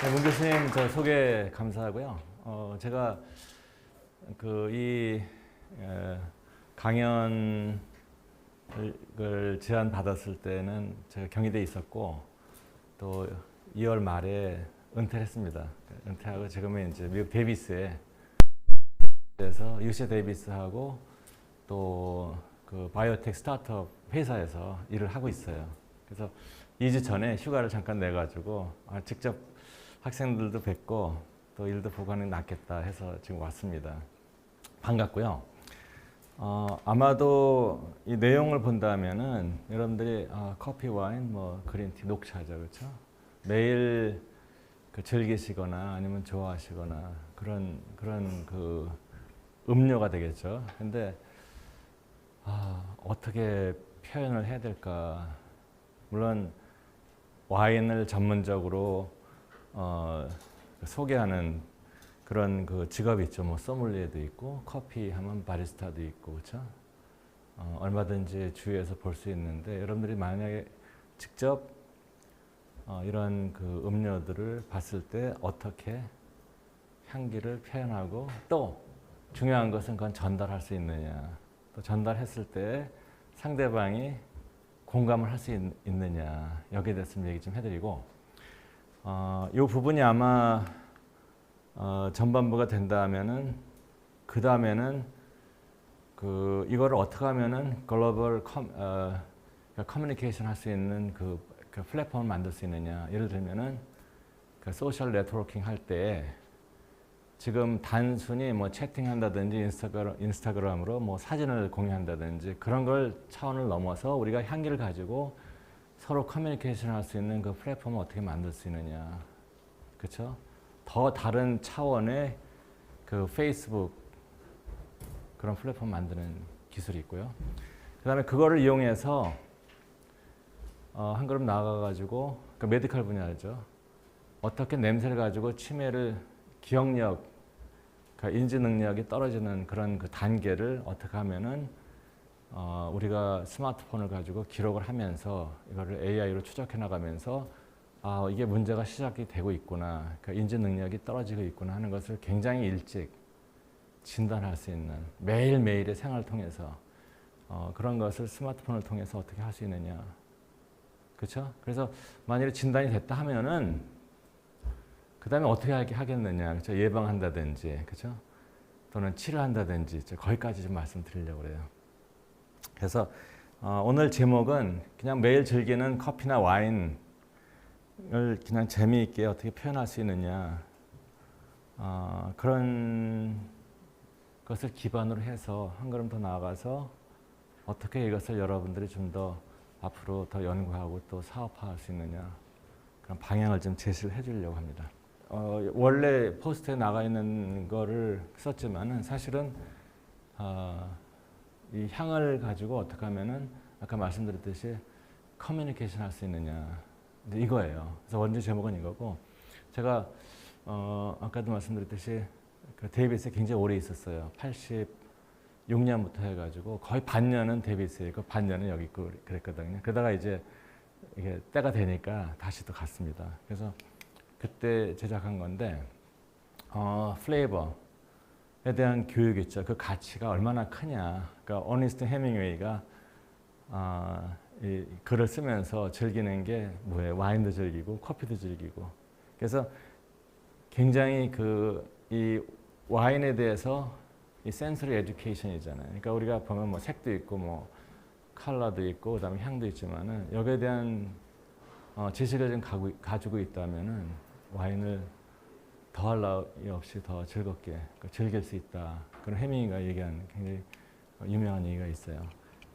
네, 문 교수님 저 소개 감사하고요. 제가 이 강연을 제안 받았을 때는 제가 경희대에 있었고 또 2월 말에 은퇴를 했습니다. 은퇴하고 지금은 이제 미국 데이비스에 서 UC 데이비스하고 또 그 바이오텍 스타트업 회사에서 일을 하고 있어요. 그래서 2주 전에 휴가를 잠깐 내가지고 직접 학생들도 뵙고 또 일도 보고 하는 게 낫겠다 해서 지금 왔습니다. 반갑고요. 아마도 이 내용을 본다면은 여러분들이 커피, 와인, 뭐 그린티, 녹차죠, 그렇죠? 매일 즐기시거나 아니면 좋아하시거나 그런 그 음료가 되겠죠. 근데 어떻게 표현을 해야 될까? 물론 와인을 전문적으로 소개하는 그런 그 직업이 있죠. 뭐 소믈리에도 있고 커피 하면 바리스타도 있고 그렇죠? 얼마든지 주위에서 볼 수 있는데 여러분들이 만약에 직접 이런 그 음료들을 봤을 때 어떻게 향기를 표현하고 또 중요한 것은 그건 전달할 수 있느냐, 또 전달했을 때 상대방이 공감을 할 수 있느냐, 여기에 대해서 좀 얘기 좀 해드리고 이 부분이 아마 전반부가 된다면은 그 다음에는 이거를 어떻게 하면은 글로벌 커뮤니케이션 할 수 있는 그 플랫폼을 만들 수 있느냐. 예를 들면은 소셜 네트워킹 할 때 지금 단순히 뭐 채팅한다든지 인스타그램으로 뭐 사진을 공유한다든지 그런 걸 차원을 넘어서 우리가 향기를 가지고 서로 커뮤니케이션 할 수 있는 그 플랫폼을 어떻게 만들 수 있느냐. 그렇죠? 더 다른 차원의 그 페이스북 그런 플랫폼 만드는 기술이 있고요. 그 다음에 그거를 이용해서 한 걸음 나아가가지고 그 메디컬 분야죠. 어떻게 냄새를 가지고 치매를 기억력, 인지 능력이 떨어지는 그런 그 단계를 어떻게 하면은 우리가 스마트폰을 가지고 기록을 하면서 이거를 AI로 추적해 나가면서 이게 문제가 시작이 되고 있구나, 인지 능력이 떨어지고 있구나 하는 것을 굉장히 일찍 진단할 수 있는 매일매일의 생활을 통해서 그런 것을 스마트폰을 통해서 어떻게 할 수 있느냐. 그렇죠? 그래서 만일에 진단이 됐다 하면은 그 다음에 어떻게 하겠느냐. 그렇죠? 예방한다든지, 그렇죠? 또는 치료한다든지, 거기까지 좀 말씀드리려고 그래요. 그래서 오늘 제목은 그냥 매일 즐기는 커피나 와인을 그냥 재미있게 어떻게 표현할 수 있느냐. 그런 것을 기반으로 해서 한 걸음 더 나아가서 어떻게 이것을 여러분들이 좀 더 앞으로 더 연구하고 또 사업화할 수 있느냐. 그런 방향을 좀 제시를 해주려고 합니다. 원래 포스트에 나가 있는 거를 썼지만은 사실은 이 향을 가지고 어떻게 하면은 아까 말씀드렸듯이 커뮤니케이션 할 수 있느냐. 이거예요. 그래서 원주 제목은 이거고 제가 아까도 말씀드렸듯이 그 데이비스에 굉장히 오래 있었어요. 86년부터 해가지고 거의 반년은 데이비스에 있고 반년은 여기 있고 그랬거든요. 그러다가 이제 이게 때가 되니까 다시 또 갔습니다. 그래서 그때 제작한 건데 플레이버에 대한 교육 있죠. 그 가치가 얼마나 크냐. 그러니까 어니스트 헤밍웨이가 이 글을 쓰면서 즐기는 게 뭐예요? 와인도 즐기고 커피도 즐기고. 그래서 굉장히 이 와인에 대해서 이 센서리 에듀케이션이잖아요. 그러니까 우리가 보면 뭐 색도 있고 뭐 컬러도 있고 그다음에 향도 있지만은 여기에 대한 지식을 좀 가지고 있다면은 와인을 더할 나위 없이 더 즐겁게 즐길 수 있다. 그런 해밍이가 얘기하는 굉장히 유명한 얘기가 있어요.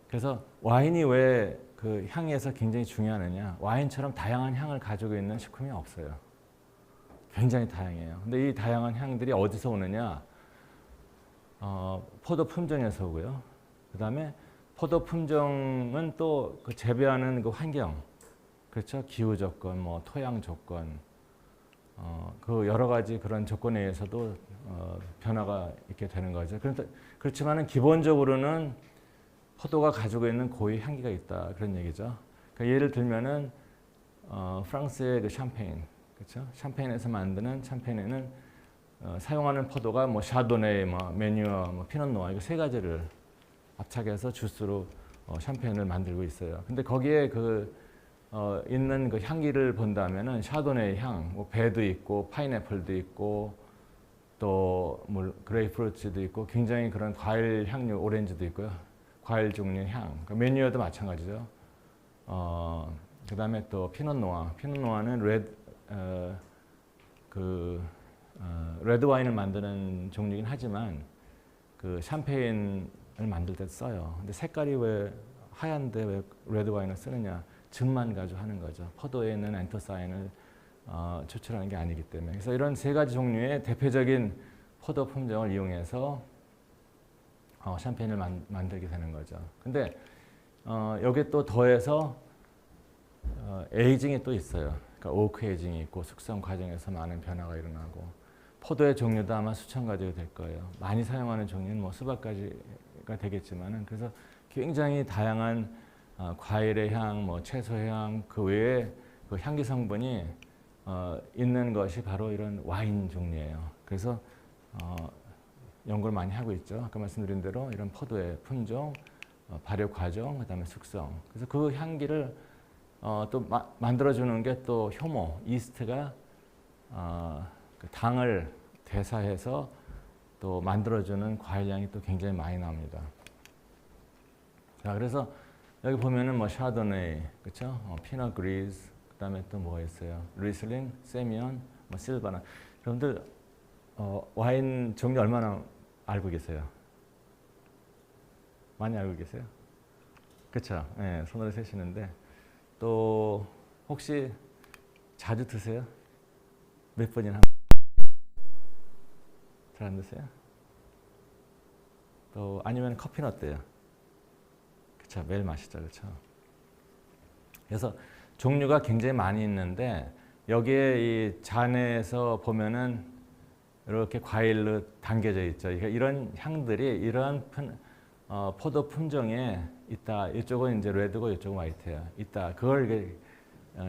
그래서 와인이 왜 그 향에서 굉장히 중요하느냐? 와인처럼 다양한 향을 가지고 있는 식품이 없어요. 굉장히 다양해요. 근데 이 다양한 향들이 어디서 오느냐? 포도 품종에서 오고요. 그 다음에 포도 품종은 또 그 재배하는 그 환경, 그렇죠? 기후 조건, 뭐 토양 조건, 그 여러 가지 그런 조건에 의해서도 변화가 있게 되는 거죠. 그렇지만은 기본적으로는 포도가 가지고 있는 고유의 향기가 있다 그런 얘기죠. 그러니까 예를 들면은 프랑스의 그 샴페인, 그렇죠? 샴페인에서 만드는 샴페인에는 사용하는 포도가 뭐 샤도네, 뭐 매뉴어, 뭐 피넛노아 이거 세 가지를 합작해서 주스로 샴페인을 만들고 있어요. 근데 거기에 있는 그 향기를 본다면은 샤도네 향, 뭐 배도 있고 파인애플도 있고 또 뭐 그레이프루트도 있고 굉장히 그런 과일 향료 오렌지도 있고요. 과일 종류 향. 그러니까 매뉴어도 마찬가지죠. 그다음에 또 피넛노아. 피넛노아는 레드 와인을 만드는 종류긴 하지만 그 샴페인을 만들 때 써요. 근데 색깔이 왜 하얀데 왜 레드 와인을 쓰느냐? 즙만 가지고 하는 거죠. 포도에 있는 안토사인을 추출하는 게 아니기 때문에. 그래서 이런 세 가지 종류의 대표적인 포도 품종을 이용해서 샴페인을 만들게 되는 거죠. 근데 여기에 또 더해서 에이징이 또 있어요. 그러니까 오크 에이징이 있고 숙성 과정에서 많은 변화가 일어나고 포도의 종류도 아마 수천 가지가 될 거예요. 많이 사용하는 종류는 뭐 수백 가지가 되겠지만은 그래서 굉장히 다양한 과일의 향, 뭐 채소의 향, 그 외에 그 향기 성분이 있는 것이 바로 이런 와인 종류예요. 그래서 연구를 많이 하고 있죠. 아까 말씀드린 대로 이런 포도의 품종, 발효 과정, 그다음에 숙성. 그래서 그 향기를 또 만들어주는 게 또 효모, 이스트가 그 당을 대사해서 또 만들어주는 과일향이 또 굉장히 많이 나옵니다. 자, 그래서 여기 보면은 뭐 샤도네이, 그렇죠? 피넛 그리즈, 그다음에 또 뭐가 있어요? 리슬링, 세미언, 뭐 실바나. 여러분들 와인 종류 얼마나 알고 계세요? 많이 알고 계세요? 그렇죠? 네, 손으로 세시는데 또 혹시 자주 드세요? 몇 번이나? 잘 안 드세요? 또 아니면 커피는 어때요? 그렇죠, 매일 마시죠, 그렇죠? 그래서 종류가 굉장히 많이 있는데 여기에 이 잔에서 보면은 이렇게 과일로 담겨져 있죠. 그러니까 이런 향들이 이러한 포도 품종에 있다. 이쪽은 이제 레드고 이쪽은 화이트예요. 있다. 그걸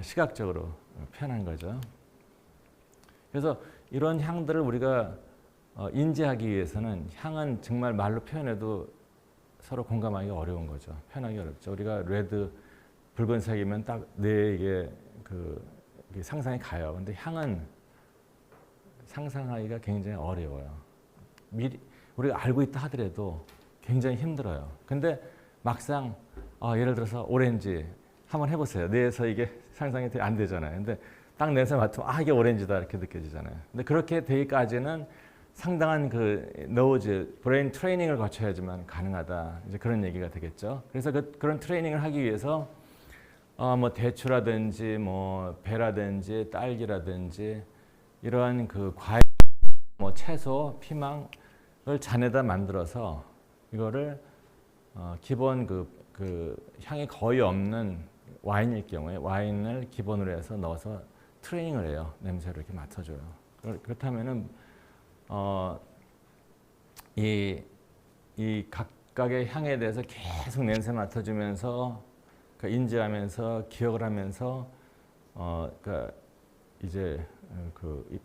시각적으로 표현한 거죠. 그래서 이런 향들을 우리가 인지하기 위해서는 향은 정말 말로 표현해도 서로 공감하기가 어려운 거죠. 표현하기 어렵죠. 우리가 레드 붉은색이면 딱 뇌에 상상이 가요. 근데 향은 상상하기가 굉장히 어려워요. 미리 우리가 알고 있다 하더라도 굉장히 힘들어요. 근데 막상 예를 들어서 오렌지 한번 해보세요. 뇌에서 이게 상상이 안 되잖아요. 근데 딱 내서 맡으면 이게 오렌지다 이렇게 느껴지잖아요. 근데 그렇게 되기까지는 상당한 노즈, 브레인 트레이닝을 거쳐야지만 가능하다. 이제 그런 얘기가 되겠죠. 그래서 그런 트레이닝을 하기 위해서 뭐 대추라든지 뭐 배라든지 딸기라든지 이러한 과일, 뭐 채소, 피망을 잔에다 만들어서 이거를 기본 향이 거의 없는 와인일 경우에 와인을 기본으로 해서 넣어서 트레이닝을 해요. 냄새를 이렇게 맡아줘요. 그렇다면은 이 각각의 향에 대해서 계속 냄새 맡아주면서 인지하면서 기억을 하면서 이제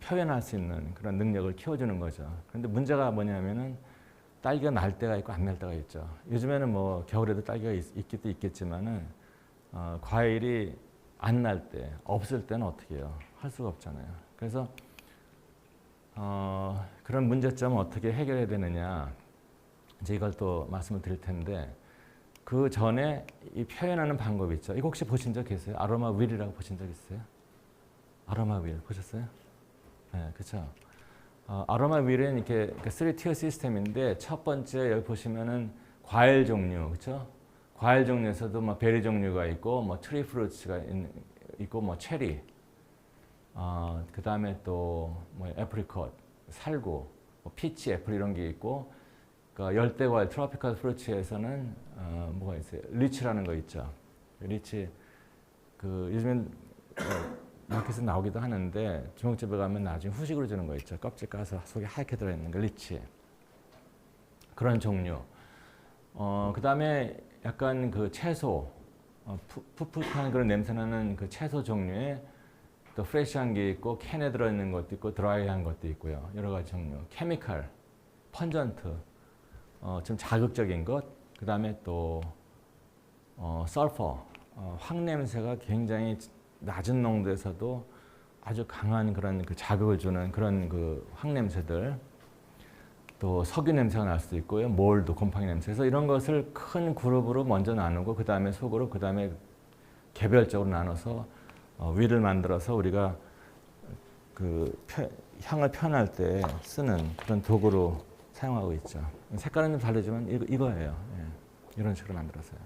표현할 수 있는 그런 능력을 키워주는 거죠. 그런데 문제가 뭐냐면은 딸기가 날 때가 있고 안 날 때가 있죠. 요즘에는 뭐 겨울에도 딸기가 있기도 있겠지만은 과일이 안 날 때, 없을 때는 어떻게 해요? 할 수가 없잖아요. 그래서 그런 문제점을 어떻게 해결해야 되느냐, 이제 이걸 또 말씀을 드릴 텐데 그 전에 이 표현하는 방법이 있죠. 이거 혹시 보신 적 계세요? 아로마 휠이라고 보신 적 있어요? 아로마 휠 보셨어요? 네, 그렇죠. 아로마 휠은 이렇게 3티어 시스템인데 첫 번째 여기 보시면은 과일 종류, 그렇죠? 과일 종류에서도 뭐 베리 종류가 있고 뭐 트리 프루츠가 있고 뭐 체리, 그 다음에 또 뭐 애프리콧, 살구, 뭐 피치, 애플 이런 게 있고, 그러니까 열대 과일 트로피컬 프루츠에서는 뭐가 있어요? 리치라는 거 있죠. 리치 요즘엔 마켓에 나오기도 하는데 중국집에 가면 나중에 후식으로 주는 거 있죠. 껍질 까서 속에 하얗게 들어있는 거 리치. 그런 종류. 그 다음에 약간 채소, 풋풋한 그런 냄새나는 채소 종류의 또 프레시한 게 있고 캔에 들어있는 것도 있고 드라이한 것도 있고요. 여러 가지 종류. 케미칼, 펀전트, 좀 자극적인 것, 그 다음에 또 설퍼, 황냄새가 굉장히 낮은 농도에서도 아주 강한 그런 그 자극을 주는 그런 그 황냄새들, 또 석유 냄새가 날 수도 있고요. 몰드, 곰팡이 냄새. 그래서 이런 것을 큰 그룹으로 먼저 나누고 그 다음에 속으로 그 다음에 개별적으로 나눠서 윌을 만들어서 우리가 그 향을 표현할 때 쓰는 그런 도구로 사용하고 있죠. 색깔은 좀 다르지만 이거예요. 예. 이런 식으로 만들었어요.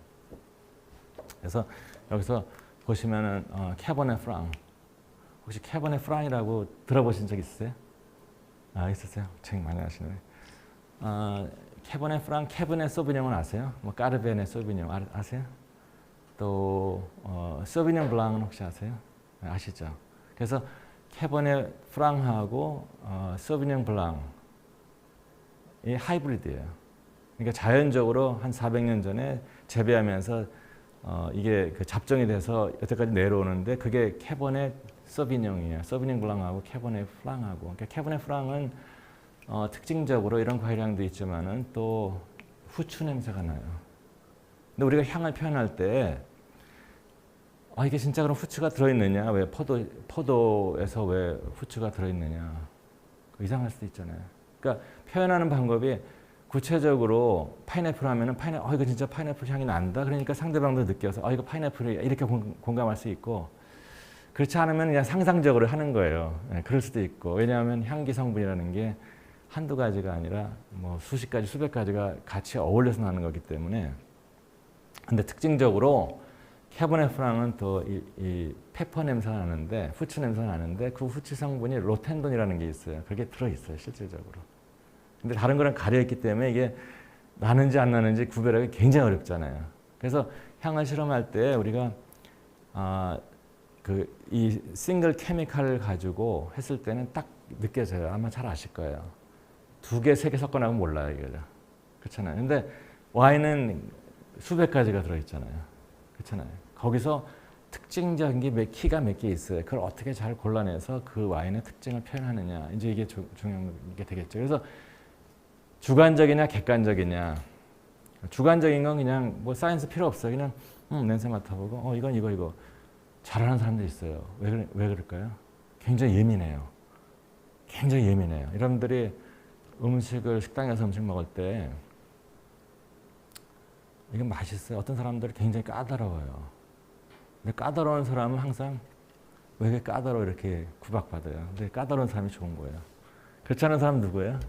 그래서 여기서 보시면은 캐버네 프랑. 혹시 캐버네 프랑이라고 들어보신 적 있으세요? 아, 있으세요? 책 많이 하시네. 캐버네 프랑, 캐버네 소비뇽은 아세요? 뭐 까르베네 소비뇽 아세요? 또 소비뇽 블랑은 혹시 아세요? 아시죠? 그래서 캐버네 프랑하고 소비뇽 블랑이 하이브리드예요. 그러니까 자연적으로 한 400년 전에 재배하면서 이게 그 잡종이 돼서 여태까지 내려오는데 그게 캐버네 소비뇽이에요. 소비뇽 블랑하고 캐버네 프랑하고. 그러니까 캐버네 프랑은 특징적으로 이런 과일향도 있지만은 또 후추 냄새가 나요. 근데 우리가 향을 표현할 때 이게 진짜 그럼 후추가 들어있느냐? 왜 포도에서 왜 후추가 들어있느냐? 이상할 수도 있잖아요. 그러니까 표현하는 방법이 구체적으로 파인애플 하면은 이거 진짜 파인애플 향이 난다. 그러니까 상대방도 느껴서 이거 파인애플이야 이렇게 공감할 수 있고, 그렇지 않으면 그냥 상상적으로 하는 거예요. 네, 그럴 수도 있고. 왜냐하면 향기 성분이라는 게 한두 가지가 아니라 뭐 수십 가지, 수백 가지가 같이 어울려서 나는 거기 때문에. 근데 특징적으로 캐버네 프랑은 또 이 페퍼 냄새가 나는데, 후추 냄새가 나는데 그 후추 성분이 로텐돈이라는 게 있어요. 그게 들어있어요, 실질적으로. 근데 다른 거랑 가려있기 때문에 이게 나는지 안 나는지 구별하기 굉장히 어렵잖아요. 그래서 향을 실험할 때 우리가 이 싱글 케미칼을 가지고 했을 때는 딱 느껴져요. 아마 잘 아실 거예요. 2개, 3개 섞어나면 몰라요, 이거죠. 그렇잖아요. 근데 와인은 수백 가지가 들어있잖아요. 그렇잖아요. 거기서 특징적인 게 키가 몇 개 있어요. 그걸 어떻게 잘 골라내서 그 와인의 특징을 표현하느냐. 이제 이게 중요한 게 되겠죠. 그래서 주관적이냐 객관적이냐. 주관적인 건 그냥 뭐 사이언스 필요 없어요. 그냥 냄새 맡아보고 이건 이거. 잘하는 사람도 있어요. 왜 그럴까요? 굉장히 예민해요. 굉장히 예민해요. 여러분들이 식당에서 음식 먹을 때 이게 맛있어요. 어떤 사람들이 굉장히 까다로워요. 근데 까다로운 사람은 항상 왜 이렇게 까다로워 이렇게 구박받아요. 근데 까다로운 사람이 좋은 거예요. 그렇지 않은 사람 누구예요?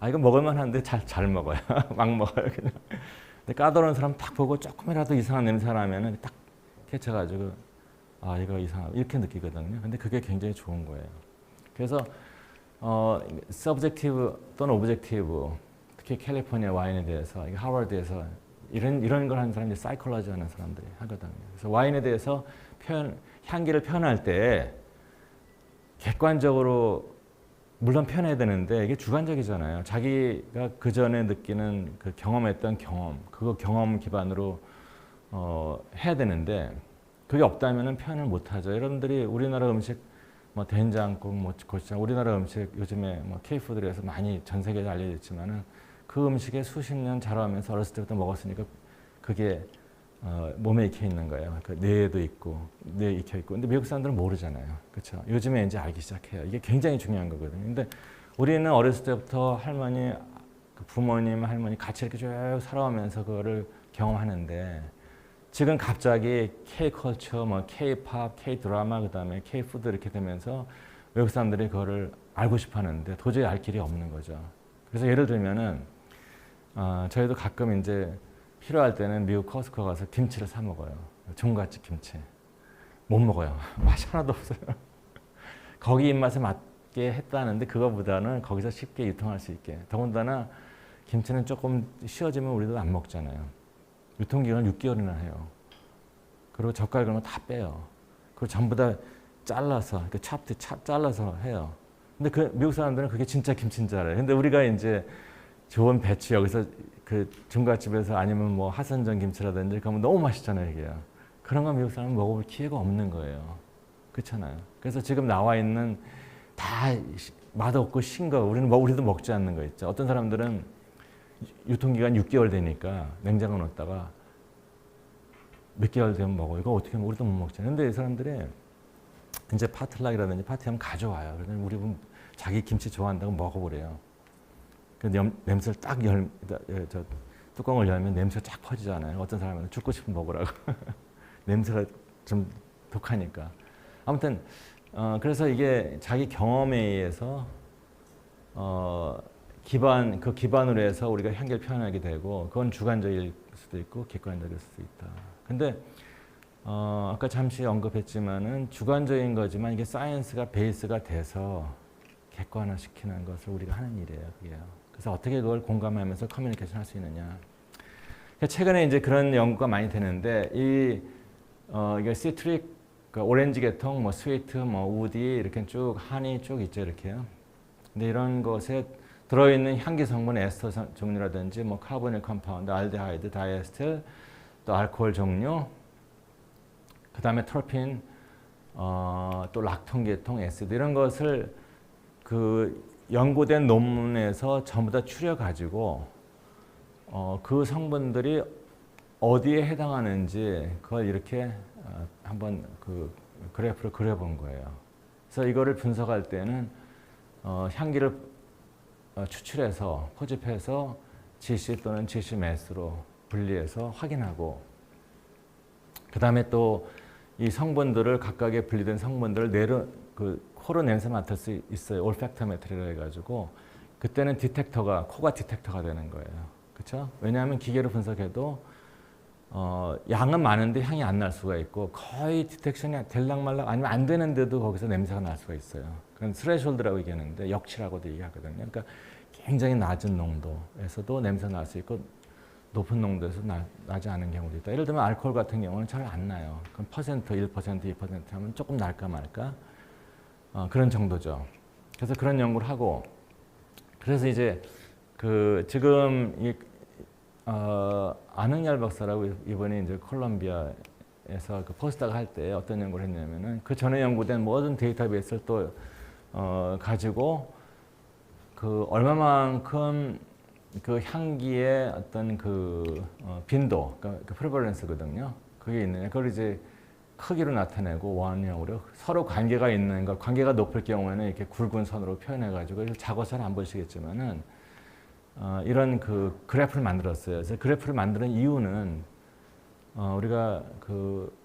이거 먹을만 한데 잘 먹어요. 막 먹어요, 그냥. 근데 까다로운 사람 딱 보고 조금이라도 이상한 냄새 나면은 딱 캐쳐가지고 이거 이상하다 이렇게 느끼거든요. 근데 그게 굉장히 좋은 거예요. 그래서 서브젝티브 또는 오브젝티브, 특히 캘리포니아 와인에 대해서, 하버드에서 이런 걸 하는 사람들이 사이콜로지 하는 사람들이 하거든요. 그래서 와인에 대해서 향기를 표현할 때 객관적으로 물론 표현해야 되는데 이게 주관적이잖아요. 자기가 그 전에 느끼는 그 경험했던 그거 경험 기반으로 해야 되는데 그게 없다면은 표현을 못 하죠. 여러분들이 우리나라 음식 뭐 된장국, 고추장, 우리나라 음식 요즘에 뭐 K푸드에서 많이 전 세계에 알려져 있지만은 그 음식에 수십 년 자라면서 어렸을 때부터 먹었으니까 그게 몸에 익혀 있는 거예요. 그 뇌에도 있고, 뇌에 익혀 있고. 근데 미국 사람들은 모르잖아요. 그렇죠? 요즘에 이제 알기 시작해요. 이게 굉장히 중요한 거거든요. 근데 우리는 어렸을 때부터 할머니, 부모님, 할머니 같이 이렇게 쭉 살아오면서 그거를 경험하는데 지금 갑자기 K컬처, 뭐 K팝, K드라마, 그다음에 K푸드 이렇게 되면서 외국 사람들이 그거를 알고 싶어 하는데 도저히 알 길이 없는 거죠. 그래서 예를 들면은 저희도 가끔 이제 필요할 때는 미국 코스코 가서 김치를 사 먹어요. 종갓집 김치. 못 먹어요. 맛이 하나도 없어요. 거기 입맛에 맞게 했다는데 그거보다는 거기서 쉽게 유통할 수 있게. 더군다나 김치는 조금 쉬어지면 우리도 안 먹잖아요. 유통기간을 6개월이나 해요. 그리고 젓갈 그런 거 다 빼요. 그리고 전부 다 잘라서, 잘라서 해요. 근데 그 미국 사람들은 그게 진짜 김치인 줄 알아요. 근데 우리가 이제 좋은 배추 여기서 그 중갓집에서 아니면 뭐 하선전 김치라든지 그러면 너무 맛있잖아요, 이게요. 그런 거 미국 사람은 먹어볼 기회가 없는 거예요. 그렇잖아요. 그래서 지금 나와 있는 다 맛없고 신 거 우리도 먹지 않는 거 있죠. 어떤 사람들은 유통기간 6개월 되니까 냉장고 넣었다가 몇 개월 되면 먹어요. 이거 어떻게 우리도 못 먹잖아요. 근데 이 사람들이 이제 파틀락이라든지 파티하면 가져와요. 그러더니 우리 자기 김치 좋아한다고 먹어보래요. 그 냄새를 딱 뚜껑을 열면 냄새가 쫙 퍼지잖아요. 어떤 사람은 죽고 싶으면 먹으라고. 냄새가 좀 독하니까. 아무튼 그래서 이게 자기 경험에 의해서 그 기반으로 해서 우리가 향기를 표현하게 되고 그건 주관적일 수도 있고 객관적일 수도 있다. 근데 아까 잠시 언급했지만은 주관적인 거지만 이게 사이언스가 베이스가 돼서 객관화시키는 것을 우리가 하는 일이에요. 그게요. 그래서 어떻게 그걸 공감하면서 커뮤니케이션 할 수 있느냐. 최근에 이제 그런 연구가 많이 되는데 이게 시트릭, 그 오렌지 계통, 뭐 스위트, 뭐 우디 이렇게 쭉 한이 쭉 있죠, 이렇게요. 근데 이런 것에 들어있는 향기 성분 에스터 종류라든지 뭐 카보닐 컴파운드, 알데하이드, 다이에스틸, 또 알코올 종류, 그 다음에 트로핀, 또 락톤 계통, 에시드 이런 것을 그 연구된 논문에서 전부 다 추려-가지고 그 성분들이 어디에 해당하는지 그걸 이렇게 한번 그 그래프를 그려본 거예요. 그래서 이거를 분석할 때는 향기를 추출해서 포집해서 GC 또는 GC 매스로 분리해서 확인하고 그 다음에 또 이 성분들을 각각의 분리된 성분들을 코로 냄새 맡을 수 있어요. 올팩토메트리라 해가지고 그때는 코가 디텍터가 되는 거예요. 그렇죠? 왜냐하면 기계로 분석해도 양은 많은데 향이 안 날 수가 있고 거의 디텍션이 될락말락 아니면 안 되는데도 거기서 냄새가 날 수가 있어요. 그건 스레숄드라고 얘기하는데 역치라고도 얘기하거든요. 그러니까 굉장히 낮은 농도에서도 냄새가 날 수 있고 높은 농도에서 나지 않은 경우도 있다. 예를 들면 알코올 같은 경우는 잘 안 나요. 그럼 1%, 2% 하면 조금 날까 말까 그런 정도죠. 그래서 그런 연구를 하고 그래서 이제 지금 안흥열 박사라고 이번에 이제 콜롬비아에서 그 포스닥 할 때 어떤 연구를 했냐면은 그 전에 연구된 모든 데이터베이스를 또 가지고 그 얼마만큼 그 향기의 어떤 빈도, 그 프레벌런스거든요. 그게 있느냐. 그걸 이제 크기로 나타내고 원형으로 서로 관계가 있는 것, 관계가 높을 경우에는 이렇게 굵은 선으로 표현해가지고 작아서는 안 보시겠지만은 이런 그 그래프를 만들었어요. 그래서 그래프를 만드는 이유는 우리가 그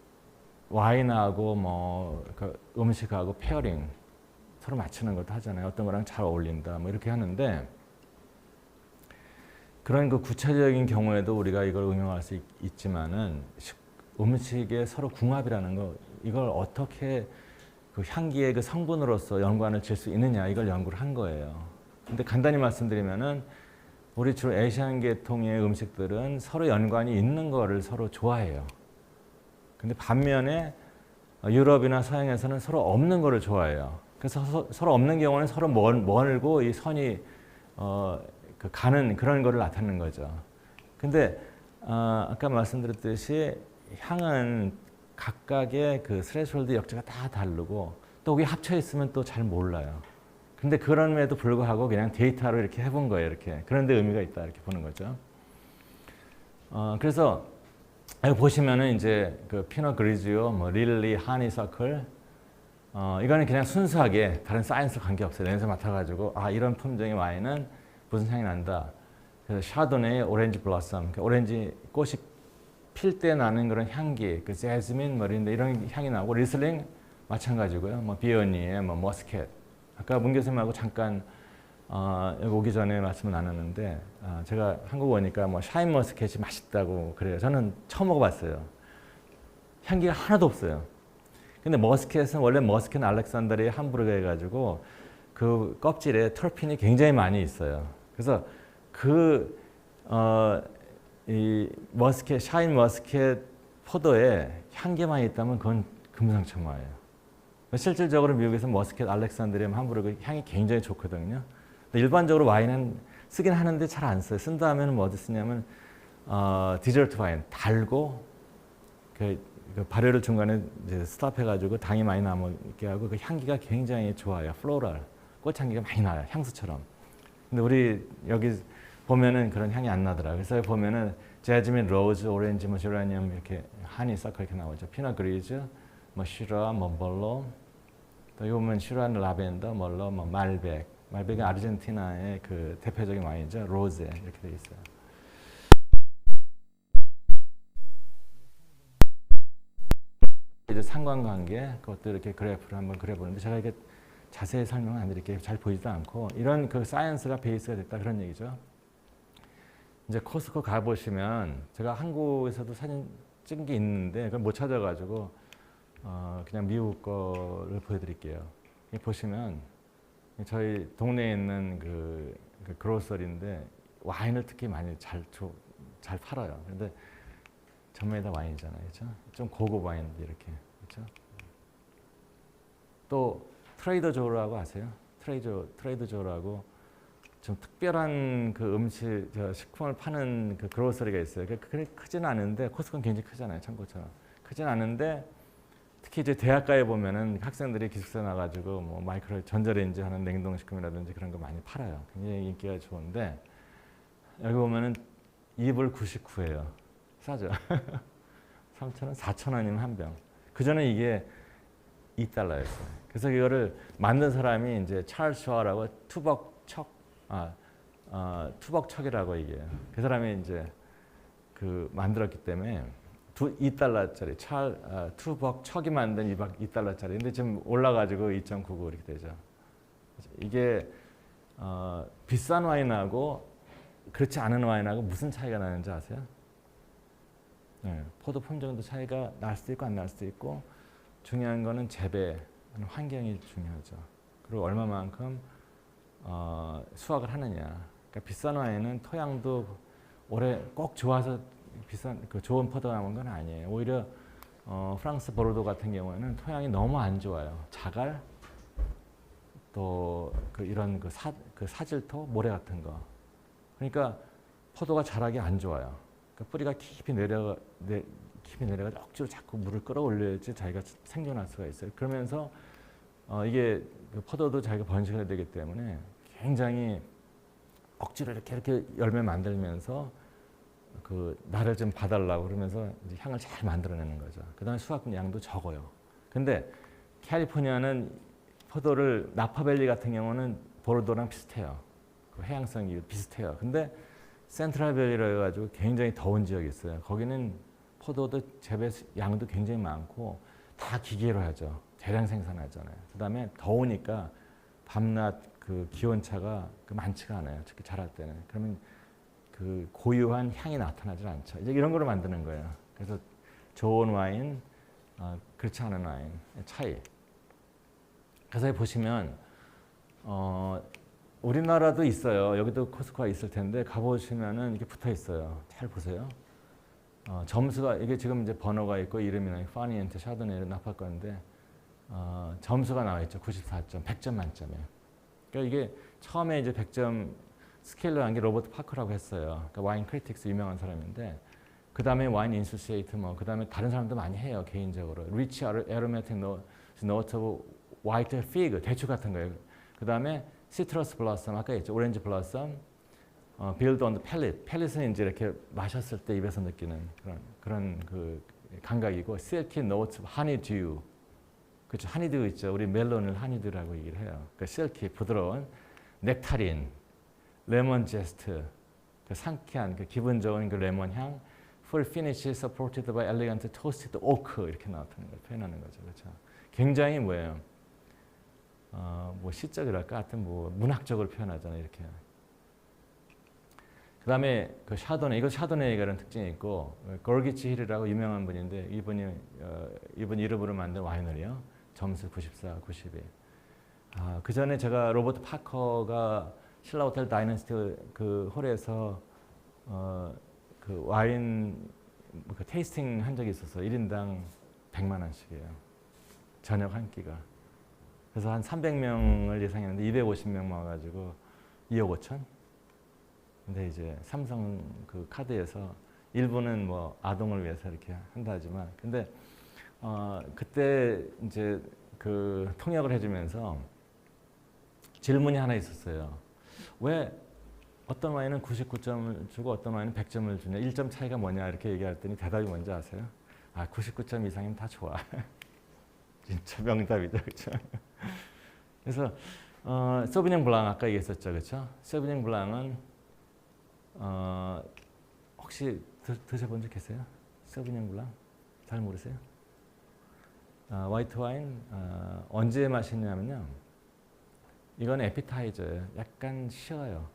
와인하고 그 음식하고 페어링 서로 맞추는 것도 하잖아요. 어떤 거랑 잘 어울린다, 뭐 이렇게 하는데 그런 그 구체적인 경우에도 우리가 이걸 응용할 수 있지만은 음식의 서로 궁합이라는 거 이걸 어떻게 그 향기의 그 성분으로서 연관을 질 수 있느냐 이걸 연구를 한 거예요. 근데 간단히 말씀드리면은 우리 주로 아시안 계통의 음식들은 서로 연관이 있는 거를 서로 좋아해요. 근데 반면에 유럽이나 서양에서는 서로 없는 거를 좋아해요. 그래서 서로 없는 경우는 서로 멀고 이 선이 가는 그런 거를 나타내는 거죠. 근데 아까 말씀드렸듯이 향은 각각의 그 스레숄드 역지가 다 다르고 또 그게 합쳐 있으면 또 잘 몰라요. 근데 그럼에도 불구하고 그냥 데이터로 이렇게 해본 거예요. 이렇게 그런데 의미가 있다 이렇게 보는 거죠. 그래서 여기 보시면은 이제 그 피노 그리지오, 뭐 릴리, 하니서클 이거는 그냥 순수하게 다른 사이언스 관계 없어요. 냄새 맡아가지고 이런 품종의 와인은 무슨 향이 난다. 그래서 샤도네이, 오렌지 블러썸, 오렌지 꽃이 필 때 나는 그런 향기, 그 제스민, 이런 향이 나고 리슬링 마찬가지고요. 뭐 비오니에, 뭐 머스켓. 아까 문 교수님하고 잠깐 여기 오기 전에 말씀을 나눴는데 제가 한국 오니까 뭐 샤인 머스켓이 맛있다고 그래요. 저는 처음 먹어봤어요. 향기가 하나도 없어요. 근데 머스켓은 원래 머스켓 알렉산드리아 함부르그 해가지고 그 껍질에 터핀이 굉장히 많이 있어요. 그래서 이 머스켓, 샤인 머스켓 포도에 향기만 있다면 그건 금상첨화예요. 실질적으로 미국에서 머스켓 알렉산드리아 함부르그 향이 굉장히 좋거든요. 일반적으로 와인은 쓰긴 하는데 잘 안 써요. 쓴다 하면 뭐 어디 쓰냐면 디저트 와인, 달고 그 발효를 중간에 이제 스탑해가지고 당이 많이 남게 하고 그 향기가 굉장히 좋아요. 플로럴 꽃향기가 많이 나요. 향수처럼. 근데 우리 여기 보면은 그런 향이 안 나더라. 그래서 보면은 재즈민, 로즈, 오렌지, 뭐 제라늄 이렇게 하니서클 이렇게 나오죠. 피넛 그리즈, 뭐 시라, 뭐 멀로. 또 여기 보면 시라, 라벤더, 멀로, 뭐 말백. 말백은 아르헨티나의 그 대표적인 와인이죠. 로제 이렇게 돼 있어요. 이제 상관관계 그것도 이렇게 그래프를 한번 그려보는데 제가 이게 자세히 설명은 안 드릴게요. 잘 보이지도 않고 이런 그 사이언스가 베이스가 됐다 그런 얘기죠. 이제 코스코 가보시면 제가 한국에서도 사진 찍은 게 있는데 그걸 못 찾아가지고 그냥 미국 거를 보여드릴게요. 보시면 저희 동네에 있는 그 그로서리인데 와인을 특히 많이 잘 팔아요. 근데 전면에다 와인이잖아요, 그렇죠? 좀 고급 와인인데 이렇게, 그렇죠? 또 트레이더 조라고 아세요? 트레이더 조라고 좀 특별한 그 음식, 식품을 파는 그 그로서리가 있어요. 그게 크지는 않은데 코스코는 굉장히 크잖아요, 창고처럼. 크지는 않은데 특히 이제 대학가에 보면은 학생들이 기숙사 나가지고 뭐 마이크로 전자레인지 하는 냉동식품이라든지 그런 거 많이 팔아요. 굉장히 인기가 좋은데 여기 보면은 2불 99예요. 싸죠. 3,000원, 4,000원이면 한 병. 그 전에 이게 $2였어요. 그래서 이거를 만든 사람이 이제 찰스 셔라고 투벅척이라고 얘기해요. 그 사람이 이제 그 만들었기 때문에 $2짜리 투벅척이 만든 $2짜리. 근데 지금 올라가지고 2.99 이렇게 되죠. 이게 비싼 와인하고 그렇지 않은 와인하고 무슨 차이가 나는지 아세요? 네, 포도 품종도 차이가 날 수도 있고 안 날 수도 있고 중요한 거는 재배 환경이 중요하죠. 그리고 얼마만큼 수확을 하느냐. 그러니까 비싼 와인은 토양도 오래 꼭 좋아서 비싼 그 좋은 포도가 나온 건 아니에요. 오히려 프랑스 보르도 같은 경우에는 토양이 너무 안 좋아요. 자갈 또 이런 사질토 모래 같은 거. 그러니까 포도가 자라기 안 좋아요. 그러니까 뿌리가 깊이 내려가 억지로 자꾸 물을 끌어올려야지 자기가 생존할 수가 있어요. 그러면서 이게 포도도 자기가 번식을 해야 되기 때문에 굉장히 억지로 이렇게 열매 만들면서 그 나를 좀 봐달라고 그러면서 이제 향을 잘 만들어내는 거죠. 그다음에 수확량도 적어요. 근데 캘리포니아는 포도를 나파밸리 같은 경우는 보르도랑 비슷해요. 그 해양성이 비슷해요. 근데 센트럴밸리라 해가지고 굉장히 더운 지역이 있어요. 거기는 포도도 재배 양도 굉장히 많고 다 기계로 하죠. 대량 생산하잖아요. 그다음에 더우니까 밤낮 그 기온차가 많지가 않아요. 특히 자랄 때는. 그러면 그 고유한 향이 나타나질 않죠. 이제 이런 거를 만드는 거예요. 그래서 좋은 와인, 그렇지 않은 와인의 차이. 그래서 보시면 우리나라도 있어요. 여기도 코스코가 있을 텐데 가보시면은 이렇게 붙어 있어요. 잘 보세요. 점수가 이게 지금 이제 번호가 있고 이름이나 파니엔테, 샤도네르, 나파 건데 점수가 나와 있죠. 94점, 100점 만점에. 그러니까 이게 처음에 이제 100점 스케일로 한 게 로버트 파커라고 했어요. 그러니까 와인 크리틱스 유명한 사람인데 그 다음에 와인 인소시에이트 그 다음에 다른 사람도 많이 해요. 개인적으로 리치 에로매틱 노트 오브 화이트 피그 대추 같은 거예요. 그 다음에 시트러스 블라썸 아까 했죠. 오렌지 블라썸 빌드 온 팰릿. 팰릿은 이제 이렇게 마셨을 때 입에서 느끼는 그런 그 감각이고 실키 노트 하니듀. 그렇죠. 하니듀 있죠. 우리 멜론을 하니듀라고 얘기를 해요. 그러니까 실키 부드러운 넥타린, 레몬 제스트, 그 상쾌한 그 기분 좋은 그 레몬 향, full finish supported by elegant toasted oak 이렇게 나타내는 걸 표현하는 거죠. 그렇죠. 굉장히 뭐예요? 뭐 시적이랄까 하여튼 뭐 문학적으로 표현하잖아요. 이렇게. 그 다음에 그 샤도네, 이거 샤도네이라는 특징이 있고 골기치 힐이라고 유명한 분인데 이분 이름으로 만든 와이너리요. 점수 94, 92. 그 전에 제가 로버트 파커가 신라 호텔 다이너스티 그 홀에서 그 와인 그 테이스팅 한 적이 있어서 1인당 100만 원씩이에요. 저녁 한 끼가. 그래서 한 300명을 예상했는데 250명 모아가지고 2억 5천. 근데 이제 삼성 그 카드에서 일부는 뭐 아동을 위해서 이렇게 한다 하지만, 근데 그때 이제 그 통역을 해주면서 질문이 하나 있었어요. 왜 어떤 와인은 99점을 주고 어떤 와인은 100점을 주냐, 1점 차이가 뭐냐 이렇게 얘기했더니 대답이 뭔지 아세요? 99점 이상이면 다 좋아. 진짜 명답이죠, 그렇죠? 그래서 소비뇽 블랑 아까 얘기했었죠, 그렇죠? 소비뇽 블랑은 혹시 드셔본 적 계세요? 소비뇽 블랑 잘 모르세요? 화이트 와인 언제 마시냐면요, 이건 에피타이저예요. 약간 쉬어요.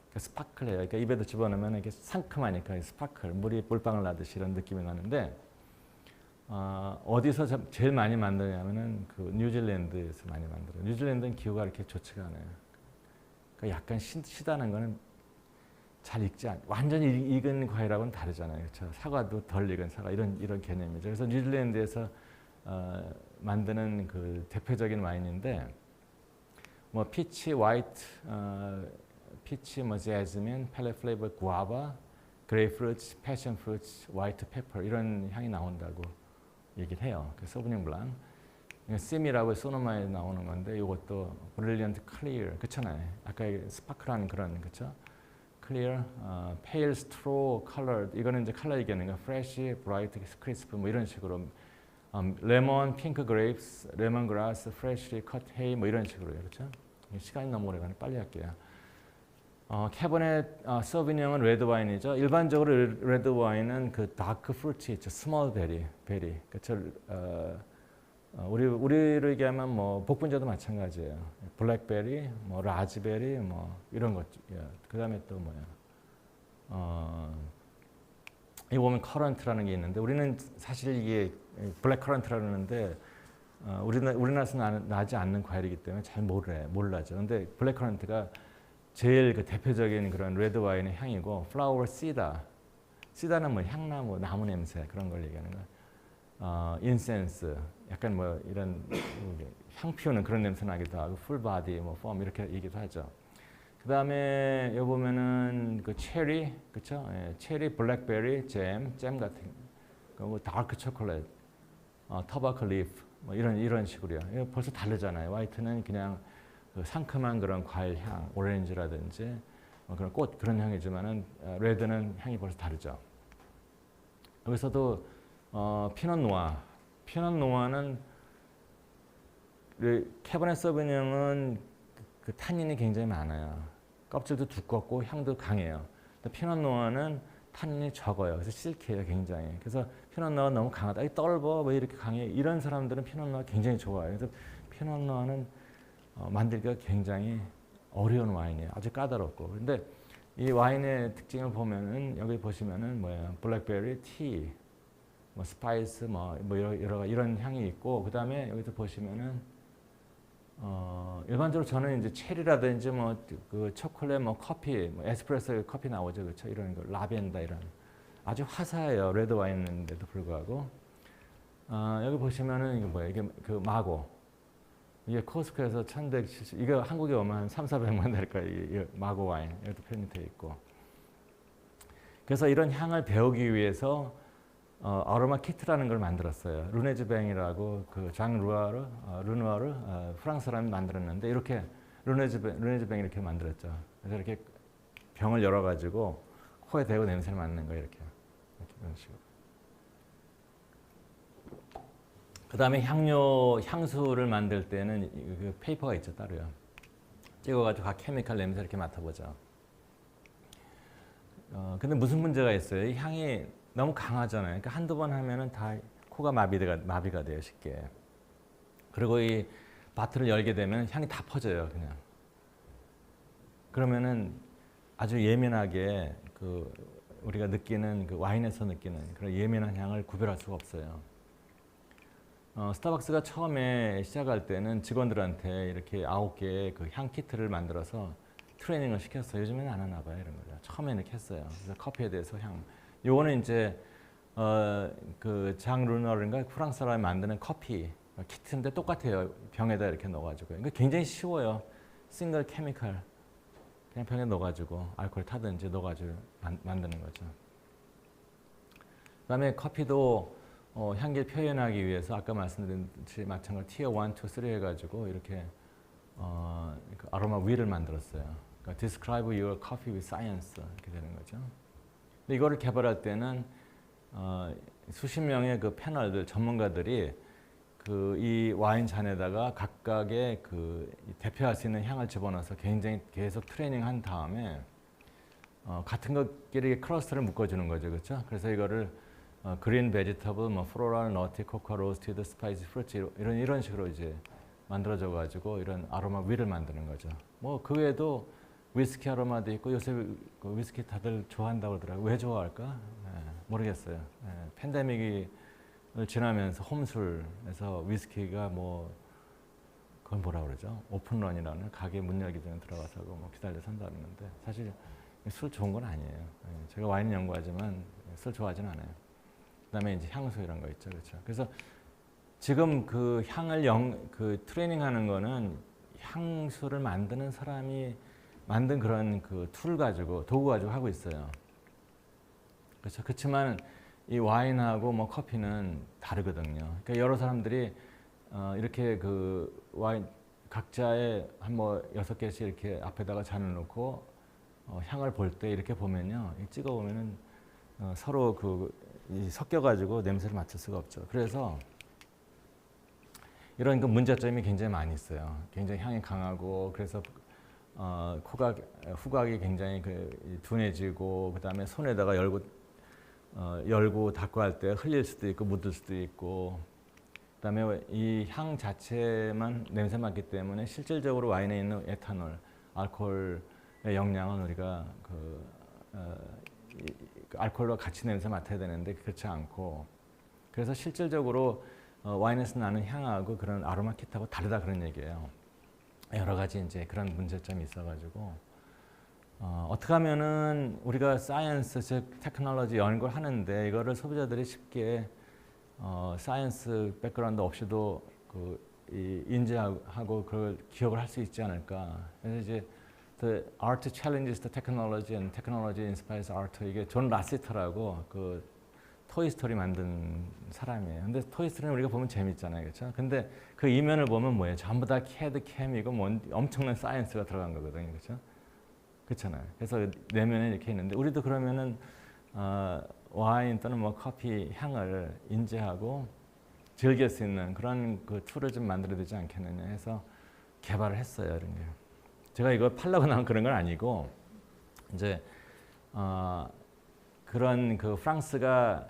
그러니까 스파클해요. 그러니까 입에도 집어넣으면 이게 상큼하니까 스파클, 물이 물방울 나듯이 이런 느낌이 나는데, 어디서 제일 많이 만드냐면은 그 뉴질랜드에서 많이 만들어요. 뉴질랜드는 기후가 이렇게 좋지가 않아요. 그러니까 약간 시다는 거는 잘 익지 않, 완전히 익은 과일하고는 다르잖아요. 그렇죠? 사과도 덜 익은 사과 이런 개념이죠. 그래서 뉴질랜드에서 만드는 그 대표적인 와인인데, 뭐 피치, 화이트, 피치, 뭐 제스민, 팔렛 플레이버, 구아바, 그레이프루트, 패션 프루트, 화이트 페퍼 이런 향이 나온다고 얘기를 해요. 그 소비뇽 블랑. 심이라고 소노마에 나오는 건데, 이것도 브릴리언트 클리어, 그렇잖아요. 아까 스파클한 그런, 그렇죠? 클리어, 페일 스트로 컬러, 이거는 이제 컬러 얘기하는 거. 프레시, 브라이트, 크리스프 뭐 이런 식으로. 레몬, 핑크 그레이프스, 레몬그라스, 프레쉬 컷 헤이 뭐 이런 식으로요, 그렇죠? 시간이 너무 오래가네. 빨리 할게요. 캐버넷 소비뇽은 레드 와인이죠. 일반적으로 레드 와인은 그 다크 프루트 있죠, 스몰 베리, 그렇죠? 우리로 얘기하면 뭐 복분자도 마찬가지예요. 블랙베리, 뭐 라즈베리, 뭐 이런 것. 그다음에 또 뭐야? 이 보면 커런트라는 게 있는데, 우리는 사실 이게 블랙 커런트라고 그러는데 우리나라에서 나지 않는 과일이기 때문에 잘 몰라죠. 근데 블랙 커런트가 제일 그 대표적인 그런 레드 와인의 향이고, 플라워 시다는 뭐 향나무, 나무 냄새 그런 걸 얘기하는 거야. 인센스, 약간 뭐 이런 향 피우는 그런 냄새 나기도 하고, 풀바디, 뭐 폼 이렇게 얘기도 하죠. 그 다음에 여기 보면은 그 체리, 그쵸? 체리, 블랙베리, 잼 같은 거, 뭐 다크 초콜릿, 터바코 리프, 뭐 이런 식으로요. 이거 벌써 다르잖아요. 화이트는 그냥 그 상큼한 그런 과일 향, 오렌지라든지 그런 꽃 그런 향이지만은 레드는 향이 벌써 다르죠. 여기서도 피넛 노아는 캐버넷 소비뇽은 그 타닌이 굉장히 많아요. 껍질도 두껍고 향도 강해요. 피넛 노아는 타닌이 적어요. 그래서 실키해요, 굉장히. 그래서 피넛 노아 너무 강하다, 떫어, 왜 이렇게 강해? 이런 사람들은 피넛 노아 굉장히 좋아해요. 그래서 피넛 노아는 만들기가 굉장히 어려운 와인이에요. 아주 까다롭고. 근데 이 와인의 특징을 보면은, 여기 보시면은 뭐야, 블랙베리, 티, 뭐 스파이스, 뭐 여러 이런 향이 있고, 그 다음에 여기서 보시면은 일반적으로 저는 이제 체리라든지 뭐 그 초콜릿, 뭐 커피, 뭐 에스프레소 커피 나오죠, 그렇죠? 이런 거, 라벤더 이런 아주 화사해요, 레드 와인인데도 불구하고. 여기 보시면은 이게 뭐예요? 이게 그 마고. 이게 코스코에서 1,170, 이거 한국에 오면 한 300~400만 될 거예요. 이 마고 와인. 이것도 표현이 되어 있고. 그래서 이런 향을 배우기 위해서 아로마 키트라는 걸 만들었어요. 르네즈뱅이라고 그 장 르누아르 프랑스 사람이 만들었는데, 이렇게 르네즈뱅 이렇게 만들었죠. 그래서 이렇게 병을 열어가지고 코에 대고 냄새를 맡는 거예요. 이렇게 이런 식으로. 그 다음에 향수를 만들 때는 그 페이퍼가 있죠, 따로요. 찍어가지고 각 케미칼 냄새 이렇게 맡아보죠. 근데 무슨 문제가 있어요? 이 향이 너무 강하잖아요. 그러니까 한두 번 하면은 다 코가 마비가 돼요, 쉽게. 그리고 이 바트를 열게 되면 향이 다 퍼져요, 그냥. 그러면은 아주 예민하게 그 우리가 느끼는 그 와인에서 느끼는 그런 예민한 향을 구별할 수가 없어요. 스타벅스가 처음에 시작할 때는 직원들한테 이렇게 9개의 그 향 키트를 만들어서 트레이닝을 시켰어요. 요즘에는 안 하나 봐요, 이런 거죠. 처음에는 이렇게 했어요. 그래서 커피에 대해서 향. 요거는 이제 그 장 르너인가 프랑스 사람이 만드는 커피 키트인데 똑같아요. 병에다 이렇게 넣어가지고. 이거 굉장히 쉬워요. 싱글 케미칼 그냥 병에 넣어가지고 알코올 타든지 넣어가지고 만드는 거죠. 그다음에 커피도 향기를 표현하기 위해서 아까 말씀드린 마찬가지로 티어 1, 2, 3 해가지고 이렇게 그 아로마 휠을 만들었어요. 그러니까 Describe your coffee with science 이렇게 되는 거죠. 근데 이거를 개발할 때는 수십 명의 그 패널들 전문가들이 그 이 와인 잔에다가 각각의 그 대표할 수 있는 향을 집어넣어서 굉장히 계속 트레이닝한 다음에 같은 것끼리 클러스터를 묶어주는 거죠, 그렇죠? 그래서 이거를 그린 베지터블, 뭐 플로럴, 너티, 코코아, 로스티드, 스파이시, 프루츠 이런 식으로 이제 만들어져 가지고 이런 아로마 휠을 만드는 거죠. 뭐 그 외에도 위스키 아로마도 있고 요새 그 위스키 다들 좋아한다고 그러더라고요. 왜 좋아할까? 모르겠어요. 팬데믹이 지나면서 홈술에서 위스키가 뭐 그건 뭐라 그러죠? 오픈런이라는 가게 문 열기 전에 들어가서 뭐 기다려 산다는데 사실 술 좋은 건 아니에요. 제가 와인 연구하지만 술 좋아하지는 않아요. 그다음에 이제 향수 이런 거 있죠, 그렇죠? 그래서 지금 그 향을 그 트레이닝하는 거는 향수를 만드는 사람이 만든 그런 그 툴 가지고 도구 가지고 하고 있어요. 그렇죠. 그렇지만 이 와인하고 뭐 커피는 다르거든요. 그러니까 여러 사람들이 이렇게 그 와인 각자의 한 뭐 6개씩 이렇게 앞에다가 잔을 놓고 향을 볼 때 이렇게 보면요, 찍어 보면은 서로 그 섞여 가지고 냄새를 맡을 수가 없죠. 그래서 이런 그 문제점이 굉장히 많이 있어요. 굉장히 향이 강하고 그래서 후각이 굉장히 그 둔해지고 그다음에 손에다가 열고 닫고 할 때 흘릴 수도 있고 묻을 수도 있고 그다음에 이 향 자체만 냄새 맡기 때문에 실질적으로 와인에 있는 에탄올, 알코올의 영향은 우리가 알코올과 같이 냄새 맡아야 되는데 그렇지 않고 그래서 실질적으로 와인에서 나는 향하고 그런 아로마 킷하고 다르다 그런 얘기예요. 여러 가지 이제 그런 문제점이 있어가지고 어떻게 하면은 우리가 사이언스 즉 테크놀로지 연구를 하는데 이거를 소비자들이 쉽게 사이언스 백그라운드 없이도 인지하고 그걸 기억을 할 수 있지 않을까. 그래서 이제 The Art Challenges the Technology and Technology Inspires Art 이게 존 라시터라고 그 토이스토리 만든 사람이에요. 근데 토이스토리는 우리가 보면 재밌잖아요, 그렇죠? 근데 그 이면을 보면 뭐예요? 전부 다 CAD, CAM이고 뭐 엄청난 사이언스가 들어간 거거든요, 그렇죠? 그렇잖아요. 그래서 내면에 이렇게 있는데 우리도 그러면은 와인 또는 뭐 커피 향을 인지하고 즐길 수 있는 그런 그 툴을 좀 만들어야 되지 않겠느냐 해서 개발을 했어요, 이런 게. 제가 이걸 팔려고 나온 그런 건 아니고 이제 그런 그 프랑스가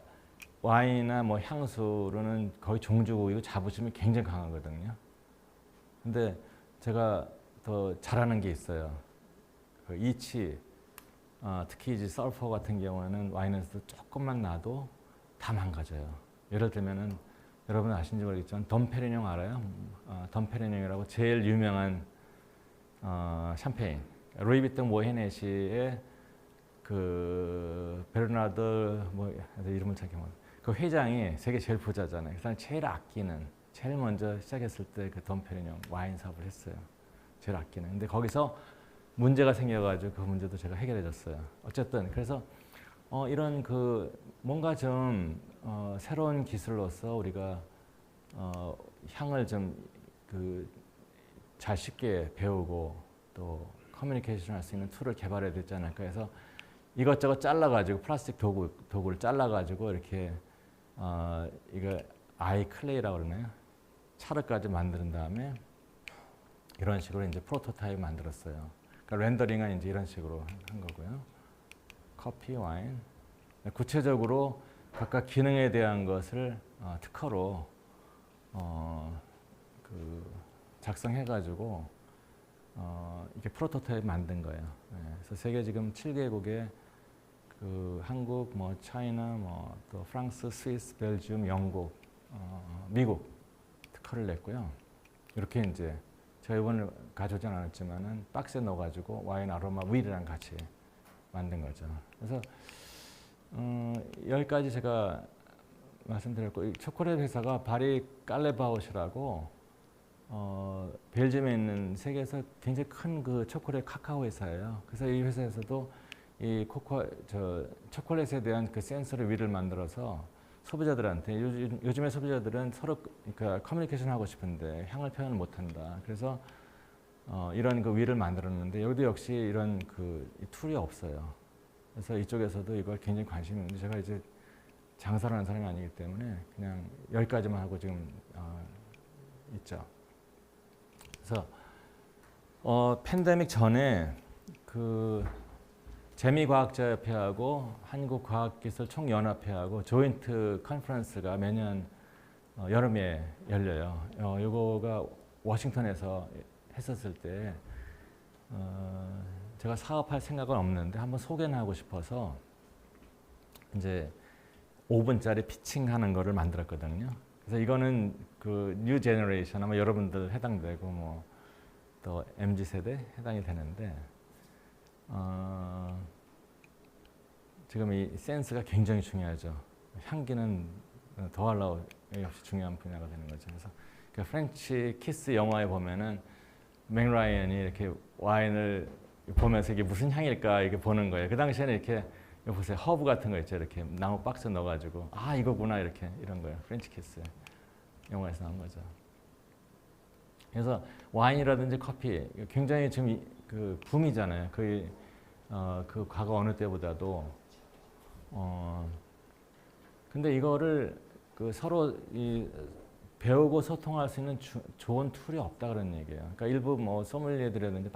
와인이나 뭐 향수로는 거의 종주국이고 자부심이 굉장히 강하거든요. 근데 제가 더 잘하는 게 있어요. 그 이치, 특히 이제 설퍼 같은 경우에는 와인에서 조금만 놔도 다 망가져요. 예를 들면은 여러분 아신지 모르겠지만 덤페리뇽 알아요? 덤페리뇽이라고 제일 유명한 샴페인. 루이비통 모헤네시의 그 베르나드 뭐 이름을 잘 기억 못. 그 회장이 세계 제일 부자잖아요. 그 사람이 제일 아끼는, 제일 먼저 시작했을 때 그 덤페리뇽 와인 사업을 했어요. 제일 아끼는. 근데 거기서 문제가 생겨가지고 그 문제도 제가 해결해줬어요. 어쨌든 그래서 이런 그 뭔가 좀 새로운 기술로서 우리가 향을 좀 그 잘 쉽게 배우고 또 커뮤니케이션 할 수 있는 툴을 개발해야 되지 않을까 해서 이것저것 잘라가지고 플라스틱 도구를 잘라가지고 이렇게 이거 아이 클레이라고 그러나요? 차르까지 만든 다음에 이런 식으로 이제 프로토타입 만들었어요. 그러니까 렌더링은 이제 이런 식으로 한 거고요. 커피, 와인. 구체적으로 각각 기능에 대한 것을 특허로 작성해가지고 이게 프로토타입 만든 거예요. 그래서 세계 지금 7개국에 그 한국, 뭐 차이나, 뭐 또 프랑스, 스위스, 벨기움, 영국, 미국 특허를 냈고요. 이렇게 이제 제가 이번에 가져오진 않았지만은 박스에 넣어가지고 와인 아로마 휠이랑 같이 만든 거죠. 그래서 여기까지 제가 말씀드렸고 이 초콜릿 회사가 바리 깔레바웃이라고 벨지움에 있는 세계에서 굉장히 큰 그 초콜릿 카카오 회사예요. 그래서 이 회사에서도 이 초콜릿에 대한 그 센서를 위를 만들어서 소비자들한테 요즘의 소비자들은 서로 그러니까 커뮤니케이션 하고 싶은데 향을 표현 못한다. 그래서 이런 그 위를 만들었는데 여기도 역시 이런 그 툴이 없어요. 그래서 이쪽에서도 이걸 굉장히 관심이 있는데 제가 이제 장사를 하는 사람이 아니기 때문에 그냥 여기까지만 하고 지금 있죠. 그래서 팬데믹 전에 그 재미과학자협회하고 한국과학기술총연합회하고 조인트 컨퍼런스가 매년 여름에 열려요. 요거가 워싱턴에서 했었을 때 제가 사업할 생각은 없는데 한번 소개는 하고 싶어서 이제 5분짜리 피칭하는 거를 만들었거든요. 그래서 이거는 그 뉴 제너레이션 아마 여러분들 해당되고 뭐 또 MZ 세대 해당이 되는데 지금 이 센스가 굉장히 중요하죠. 향기는 더하려고 역시 중요한 분야가 되는 거죠. 그래서 그 프렌치 키스 영화에 보면은 맥 라이언이 이렇게 와인을 보면서 이게 무슨 향일까 이렇게 보는 거예요. 그 당시에는 이렇게 보세요. 허브 같은 거 있죠. 이렇게 나무 박스 넣어가지고 아 이거구나 이렇게 이런 거예요. 프렌치 키스 영화에서 나온 거죠. 그래서 와인이라든지 커피 굉장히 지금 그 붐이잖아요. 그 과거 어느 때보다도 근데 이거를 그 서로 배우고 소통할 수 있는 좋은 툴이 없다 그런 얘기예요. 그러니까 일부 뭐 소믈리에들이라든지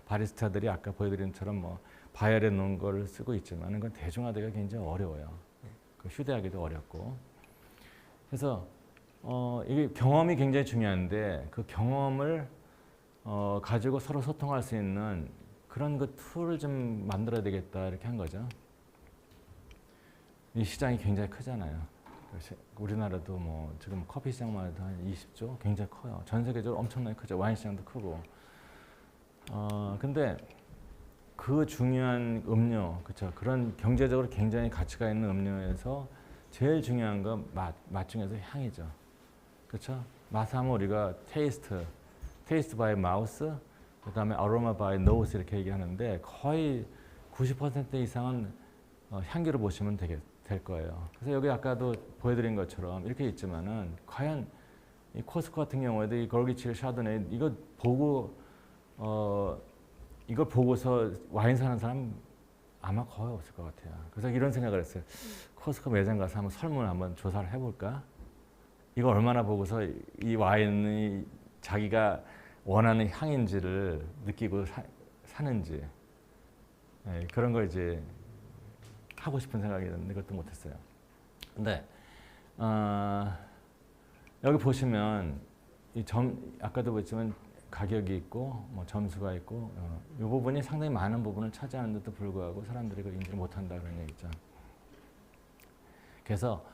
바리스타들이 아까 보여드린 것처럼 뭐 바이올에 놓은 걸 쓰고 있지만 그건 대중화되기가 굉장히 어려워요. 그 휴대하기도 어렵고. 그래서 이게 경험이 굉장히 중요한데 그 경험을 가지고 서로 소통할 수 있는 그런 그 툴을 좀 만들어야 되겠다 이렇게 한 거죠. 이 시장이 굉장히 크잖아요. 우리나라도 뭐 지금 커피 시장만 해도 한 20조 굉장히 커요. 전 세계적으로 엄청나게 크죠. 와인 시장도 크고. 근데 그 중요한 음료, 그렇죠. 그런 경제적으로 굉장히 가치가 있는 음료에서 제일 중요한 건 맛 중에서 향이죠. 그렇죠? 맛하면 우리가 테이스트 바이 마우스, 그다음에 아로마 바이 노스 이렇게 얘기하는데 거의 90% 이상은 향기로 보시면 될 거예요. 그래서 여기 아까도 보여드린 것처럼 이렇게 있지만은 과연 이 코스코 같은 경우에도 이 걸기칠 샤도네 이거 보고 이걸 보고서 와인 사는 사람 아마 거의 없을 것 같아요. 그래서 이런 생각을 했어요. 코스코 매장 가서 한번 설문을 한번 조사를 해볼까? 이거 얼마나 보고서 이 와인이 자기가 원하는 향인지를 느끼고 사는지 그런 걸 이제 하고 싶은 생각이 있는데 그것도 못했어요. 근데 여기 보시면 아까도 보였지만 가격이 있고 뭐 점수가 있고 이 부분이 상당히 많은 부분을 차지하는데도 불구하고 사람들이 그걸 인지를 못한다 그런 얘기죠. 그래서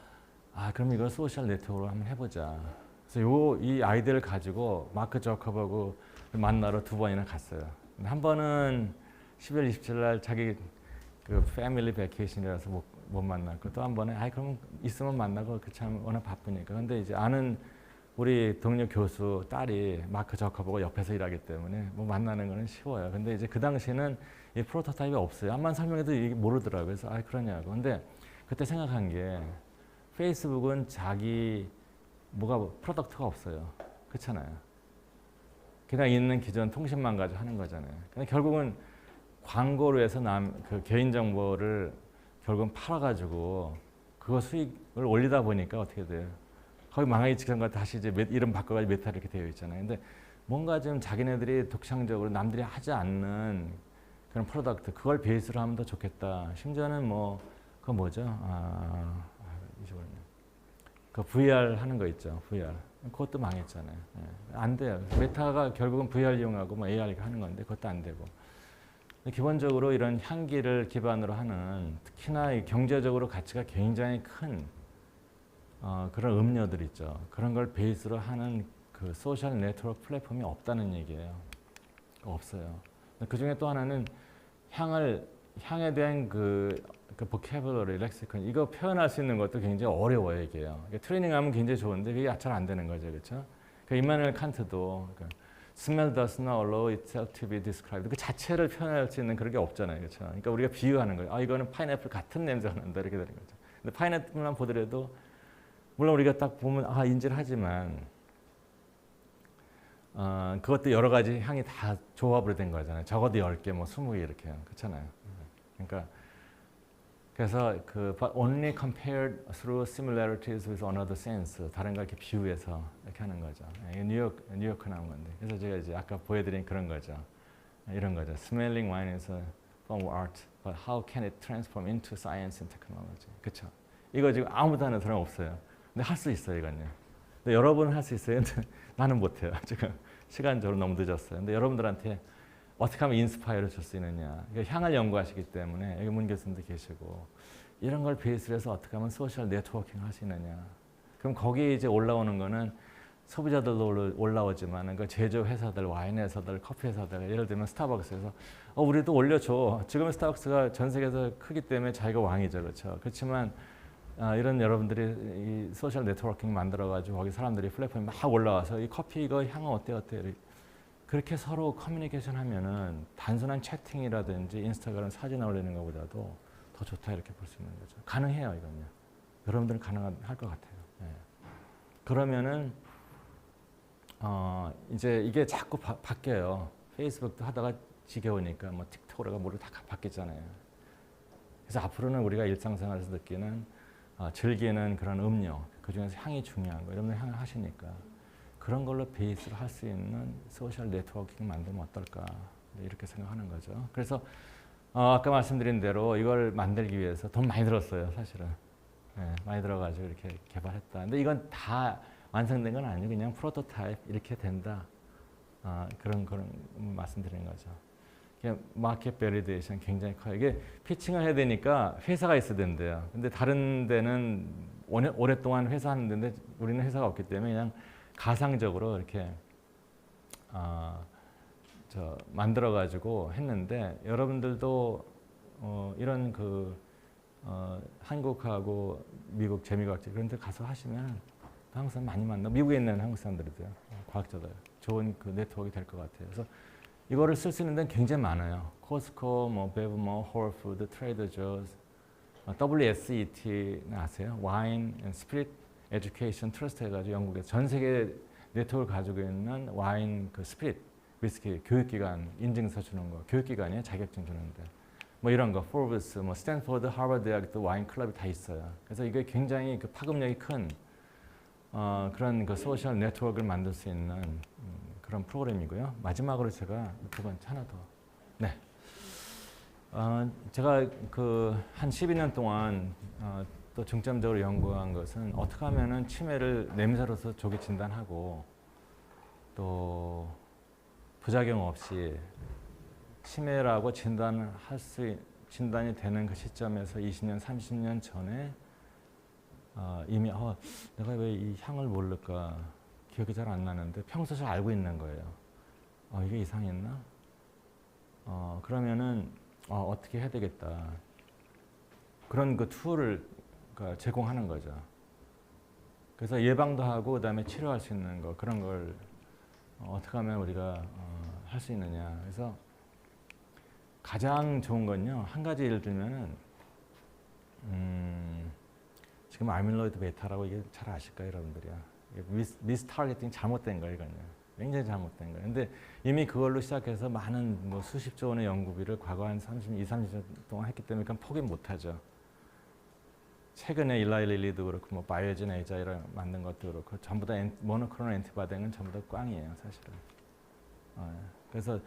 그럼 이걸 소셜 네트워크로 한번 해보자. 그래서 이 아이디어를 가지고 마크 저커버그 만나러 2번이나 갔어요. 한 번은 12월 27일 날 자기 그 패밀리 베케이션이라서 못 만났고 또 한 번에 그럼 있으면 만나고 그 참 워낙 바쁘니까. 근데 이제 아는 우리 동료 교수 딸이 마크 저커버그 옆에서 일하기 때문에 뭐 만나는 거는 쉬워요. 근데 이제 그 당시에는 이 프로토타입이 없어요. 암만 설명해도 이게 모르더라고요. 그래서 그러냐고. 근데 그때 생각한 게 페이스북은 뭐가 프로덕트가 없어요. 그렇잖아요. 그냥 있는 기존 통신망 가지고 하는 거잖아요. 근데 결국은 광고로 해서 그 개인 정보를 결국은 팔아가지고 그거 수익을 올리다 보니까 어떻게 돼요? 거의 망하기 직전과 다시 이제 이름 바꿔가지고 메타 이렇게 되어 있잖아요. 근데 뭔가 좀 자기네들이 독창적으로 남들이 하지 않는 그런 프로덕트 그걸 베이스로 하면 더 좋겠다. 심지어는 뭐 그거 뭐죠? 잊어버렸네. 그 VR 하는 거 있죠. VR. 그것도 망했잖아요. 안 돼요. 메타가 결국은 VR 이용하고 뭐 AR 하는 건데 그것도 안 되고. 기본적으로 이런 향기를 기반으로 하는 특히나 경제적으로 가치가 굉장히 큰 그런 음료들 있죠. 그런 걸 베이스로 하는 그 소셜 네트워크 플랫폼이 없다는 얘기예요. 없어요. 그 중에 또 하나는 향에 대한 그 보캐블러리, 렉시콘 이거 표현할 수 있는 것도 굉장히 어려워요 이게요. 트레이닝하면 굉장히 좋은데 그게 잘 안 되는 거죠, 그렇죠? 임마누엘 칸트도 Smell does not allow itself to be described. 그 자체를 표현할 수 있는 그런 게 없잖아요, 그렇죠? 그러니까 우리가 비유하는 거예요. 아, 이거는 파인애플 같은 냄새가 난다 이렇게 되는 거죠. 근데 파인애플만 보더라도 물론 우리가 딱 보면 아 인지를 하지만 그것도 여러 가지 향이 다 조합으로 된 거잖아요. 적어도 10개, 뭐 20개 이렇게 그렇잖아요. 그러니까 그래서 그 but only compared through similarities with another sense 다른 걸 이렇게 비유해서 이렇게 하는 거죠. 이게 뉴욕 나온 건데. 그래서 제가 이제 아까 보여드린 그런 거죠. 이런 거죠. Smelling wine is a form of art, but how can it transform into science and technology? 그렇죠. 이거 지금 아무도 하는 사람 없어요. 근데 할 수 있어요, 이건요. 근데 여러분은 할 수 있어요. 근데 나는 못해요. 지금 시간적으로 너무 늦었어요. 근데 여러분들한테 어떻게 하면 인스파이어를 줄 수 있느냐. 향을 연구하시기 때문에 여기 문 교수님도 계시고 이런 걸 베이스로 해서 어떻게 하면 소셜 네트워킹을 할 수 있느냐. 그럼 거기에 이제 올라오는 거는 소비자들도 올라오지만 그 제조 회사들, 와인 회사들, 커피 회사들 예를 들면 스타벅스에서 우리도 올려줘. 지금 스타벅스가 전 세계에서 크기 때문에 자기가 왕이죠, 그렇죠. 그렇지만 이런 여러분들이 이 소셜 네트워킹 만들어가지고 거기 사람들이 플랫폼에 막 올라와서 이 커피 이거 향은 어때 그렇게 서로 커뮤니케이션 하면은 단순한 채팅이라든지 인스타그램 사진 올리는 것보다도 더 좋다 이렇게 볼 수 있는 거죠. 가능해요, 이건요. 여러분들은 가능할 것 같아요. 네. 그러면은 이제 이게 자꾸 바뀌어요. 페이스북도 하다가 지겨우니까 뭐 틱톡으로가 뭐를 다 바뀌잖아요. 그래서 앞으로는 우리가 일상생활에서 느끼는 즐기는 그런 음료, 그 중에서 향이 중요한 거, 여러분들 향을 하시니까 그런 걸로 베이스로 할 수 있는 소셜 네트워킹 만들면 어떨까 이렇게 생각하는 거죠. 그래서 아까 말씀드린 대로 이걸 만들기 위해서 돈 많이 들었어요, 사실은. 네, 많이 들어가지고 이렇게 개발했다. 근데 이건 다 완성된 건 아니고 그냥 프로토타입 이렇게 된다. 그런 말씀드리는 거죠. 마켓 베리데이션 굉장히 커요. 이게 피칭을 해야 되니까 회사가 있어야 된대요. 근데 다른 데는 오랫동안 회사 하는 데인데 우리는 회사가 없기 때문에 그냥 가상적으로 이렇게 만들어 가지고 했는데 여러분들도 이런 한국하고 미국 재미과학제 그런 데 가서 하시면 한국 사람 많이 만나. 미국에 있는 한국 사람들도요. 과학자들 좋은 그 네트워크가 될 것 같아요. 그래서 이거를 쓸 수 있는 데는 굉장히 많아요. 코스코, 뭐 베브모, 홀푸드, 트레이더 조스, WSET 아세요? 와인 앤 스피릿 에듀케이션 트러스트 해가지고 영국에서 전 세계 네트워크를 가지고 있는 와인 그 스피릿 위스키 교육기관 인증서 주는 거 교육기관이에요. 자격증 주는데 뭐 이런 거 포브스, 뭐 스탠포드, 하버드 대학도 와인 클럽이 다 있어요. 그래서 이게 굉장히 그 파급력이 큰 그런 그 소셜 네트워크를 만들 수 있는 그런 프로그램이고요. 마지막으로 제가 두 번째 하나 더. 네. 제가 한 12년 동안 또 중점적으로 연구한 것은 어떻게 하면은 치매를 냄새로서 조기 진단하고 또 부작용 없이 치매라고 진단이 되는 그 시점에서 20년, 30년 전에 이미 내가 왜 이 향을 모를까 기억이 잘 안 나는데 평소 잘 알고 있는 거예요. 이게 이상했나? 그러면은 어떻게 해야 되겠다. 그런 그 툴을 제공하는 거죠. 그래서 예방도 하고 그다음에 치료할 수 있는 거 그런 걸 어떻게 하면 우리가 할 수 있느냐. 그래서 가장 좋은 건요. 한 가지 예를 들면은 지금 아밀로이드 베타라고 이게 잘 아실 거예요, 여러분들이요. 미스 타겟팅 잘못된 거예요, 이거는. 굉장히 잘못된 거예요. 근데 이미 그걸로 시작해서 많은 뭐 수십조 원의 연구비를 과거 한 30년 동안 했기 때문에 그건 포기 못 하죠. 최근에 일라이 릴리도 그렇고 뭐 바이오젠 에이자이를 만든 것도 그렇고 전부 다 모노크로널 엔티바디는 전부 다 꽝이에요, 사실은. 그래서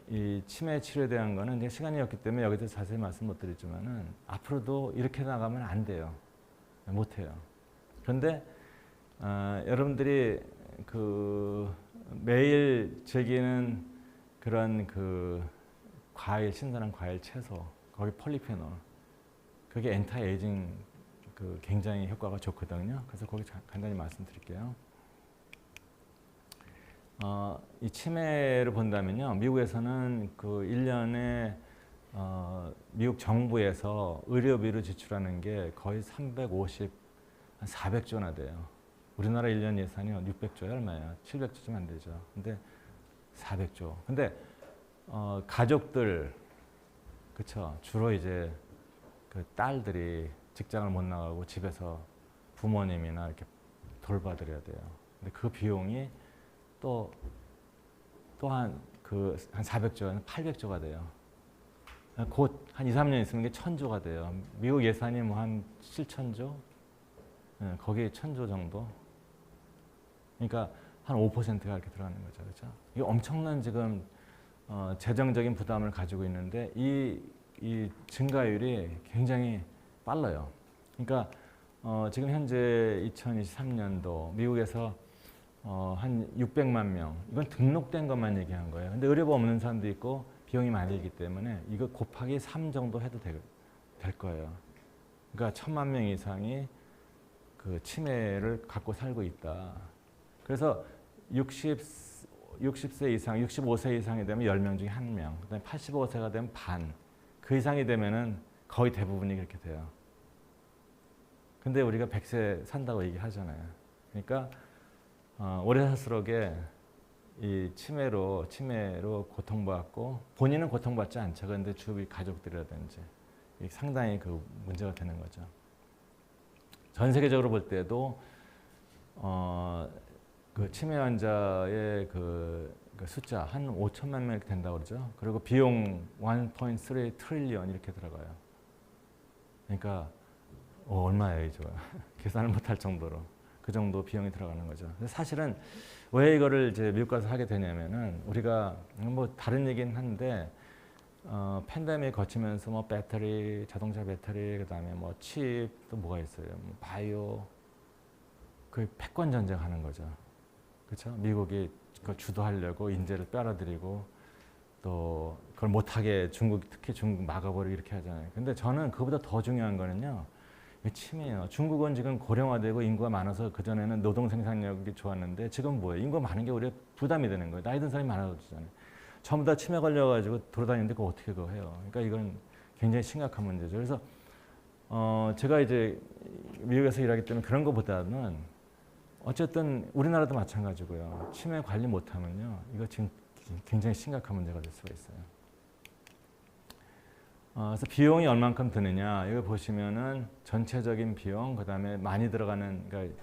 이 치매 치료에 대한 거는 이제 시간이 없기 때문에 여기서 자세히 말씀 못 드리지만은 앞으로도 이렇게 나가면 안 돼요. 못 해요. 그런데 여러분들이 매일 즐기는 그런 과일, 신선한 과일, 채소, 거기 폴리페놀, 그게 엔타이 에이징 굉장히 효과가 좋거든요. 그래서 거기 간단히 말씀드릴게요. 이 치매를 본다면요, 미국에서는 1년에 미국 정부에서 의료비로 지출하는 게 거의 400조 원나 돼요. 우리나라 1년 예산이 600조야 얼마야? 700조 좀 안 되죠. 근데 400조. 근데 가족들 그쵸? 주로 이제 그 딸들이 직장을 못 나가고 집에서 부모님이나 이렇게 돌봐드려야 돼요. 근데 그 비용이 또 한 400조, 800조가 돼요. 곧 한 2, 3년 있으면 이게 1000조가 돼요. 미국 예산이 뭐 한 7천조? 거기에 1000조 정도? 그러니까 한 5%가 이렇게 들어가는 거죠. 그렇죠? 이게 엄청난 지금 재정적인 부담을 가지고 있는데 이 증가율이 굉장히 빨라요. 그러니까 지금 현재 2023년도 미국에서 한 600만 명, 이건 등록된 것만 얘기한 거예요. 근데 의료보험 없는 사람도 있고 비용이 많이 들기 때문에 이거 곱하기 3 정도 해도 될 거예요. 그러니까 1000만 명 이상이 그 치매를 갖고 살고 있다. 그래서 60세 이상, 65세 이상이 되면 10명 중에 1명, 그다음에 85세가 되면 반, 그 이상이 되면은 거의 대부분이 그렇게 돼요. 근데 우리가 100세 산다고 얘기하잖아요. 그러니까 오래 살수록에 이 치매로 고통받고 본인은 고통받지 않죠. 그런데 주위 가족들이라든지 상당히 그 문제가 되는 거죠. 전 세계적으로 볼 때도 그 치매 환자의 그 숫자 한 5천만 명 이렇게 된다고 그러죠. 그리고 비용 1.3 트릴리언 이렇게 들어가요. 그러니까 얼마예요, 이죠? 계산을 못할 정도로 그 정도 비용이 들어가는 거죠. 사실은 왜 이거를 이제 미국 가서 하게 되냐면은 우리가 뭐 다른 얘기는 한데 팬데믹 거치면서 뭐 배터리, 자동차 배터리, 그다음에 뭐 칩 또 뭐가 있어요, 뭐 바이오, 그 패권 전쟁하는 거죠. 그렇죠? 미국이 그 주도하려고 인재를 빨아들이고 또 그걸 못하게 특히 중국 막아버리고 이렇게 하잖아요. 근데 저는 그보다 더 중요한 거는요, 치매예요. 중국은 지금 고령화되고 인구가 많아서 그전에는 노동 생산력이 좋았는데 지금 뭐예요? 인구가 많은 게 우리가 부담이 되는 거예요. 나이 든 사람이 많아지잖아요. 전부 다 치매 걸려가지고 돌아다니는데 그거 어떻게 그거 해요? 그러니까 이건 굉장히 심각한 문제죠. 그래서 제가 이제 미국에서 일하기 때문에 그런 것보다는 어쨌든 우리나라도 마찬가지고요. 치매 관리 못하면요, 이거 지금 굉장히 심각한 문제가 될 수가 있어요. 그래서 비용이 얼만큼 드느냐, 이거 보시면은 전체적인 비용, 그 다음에 많이 들어가는, 그러니까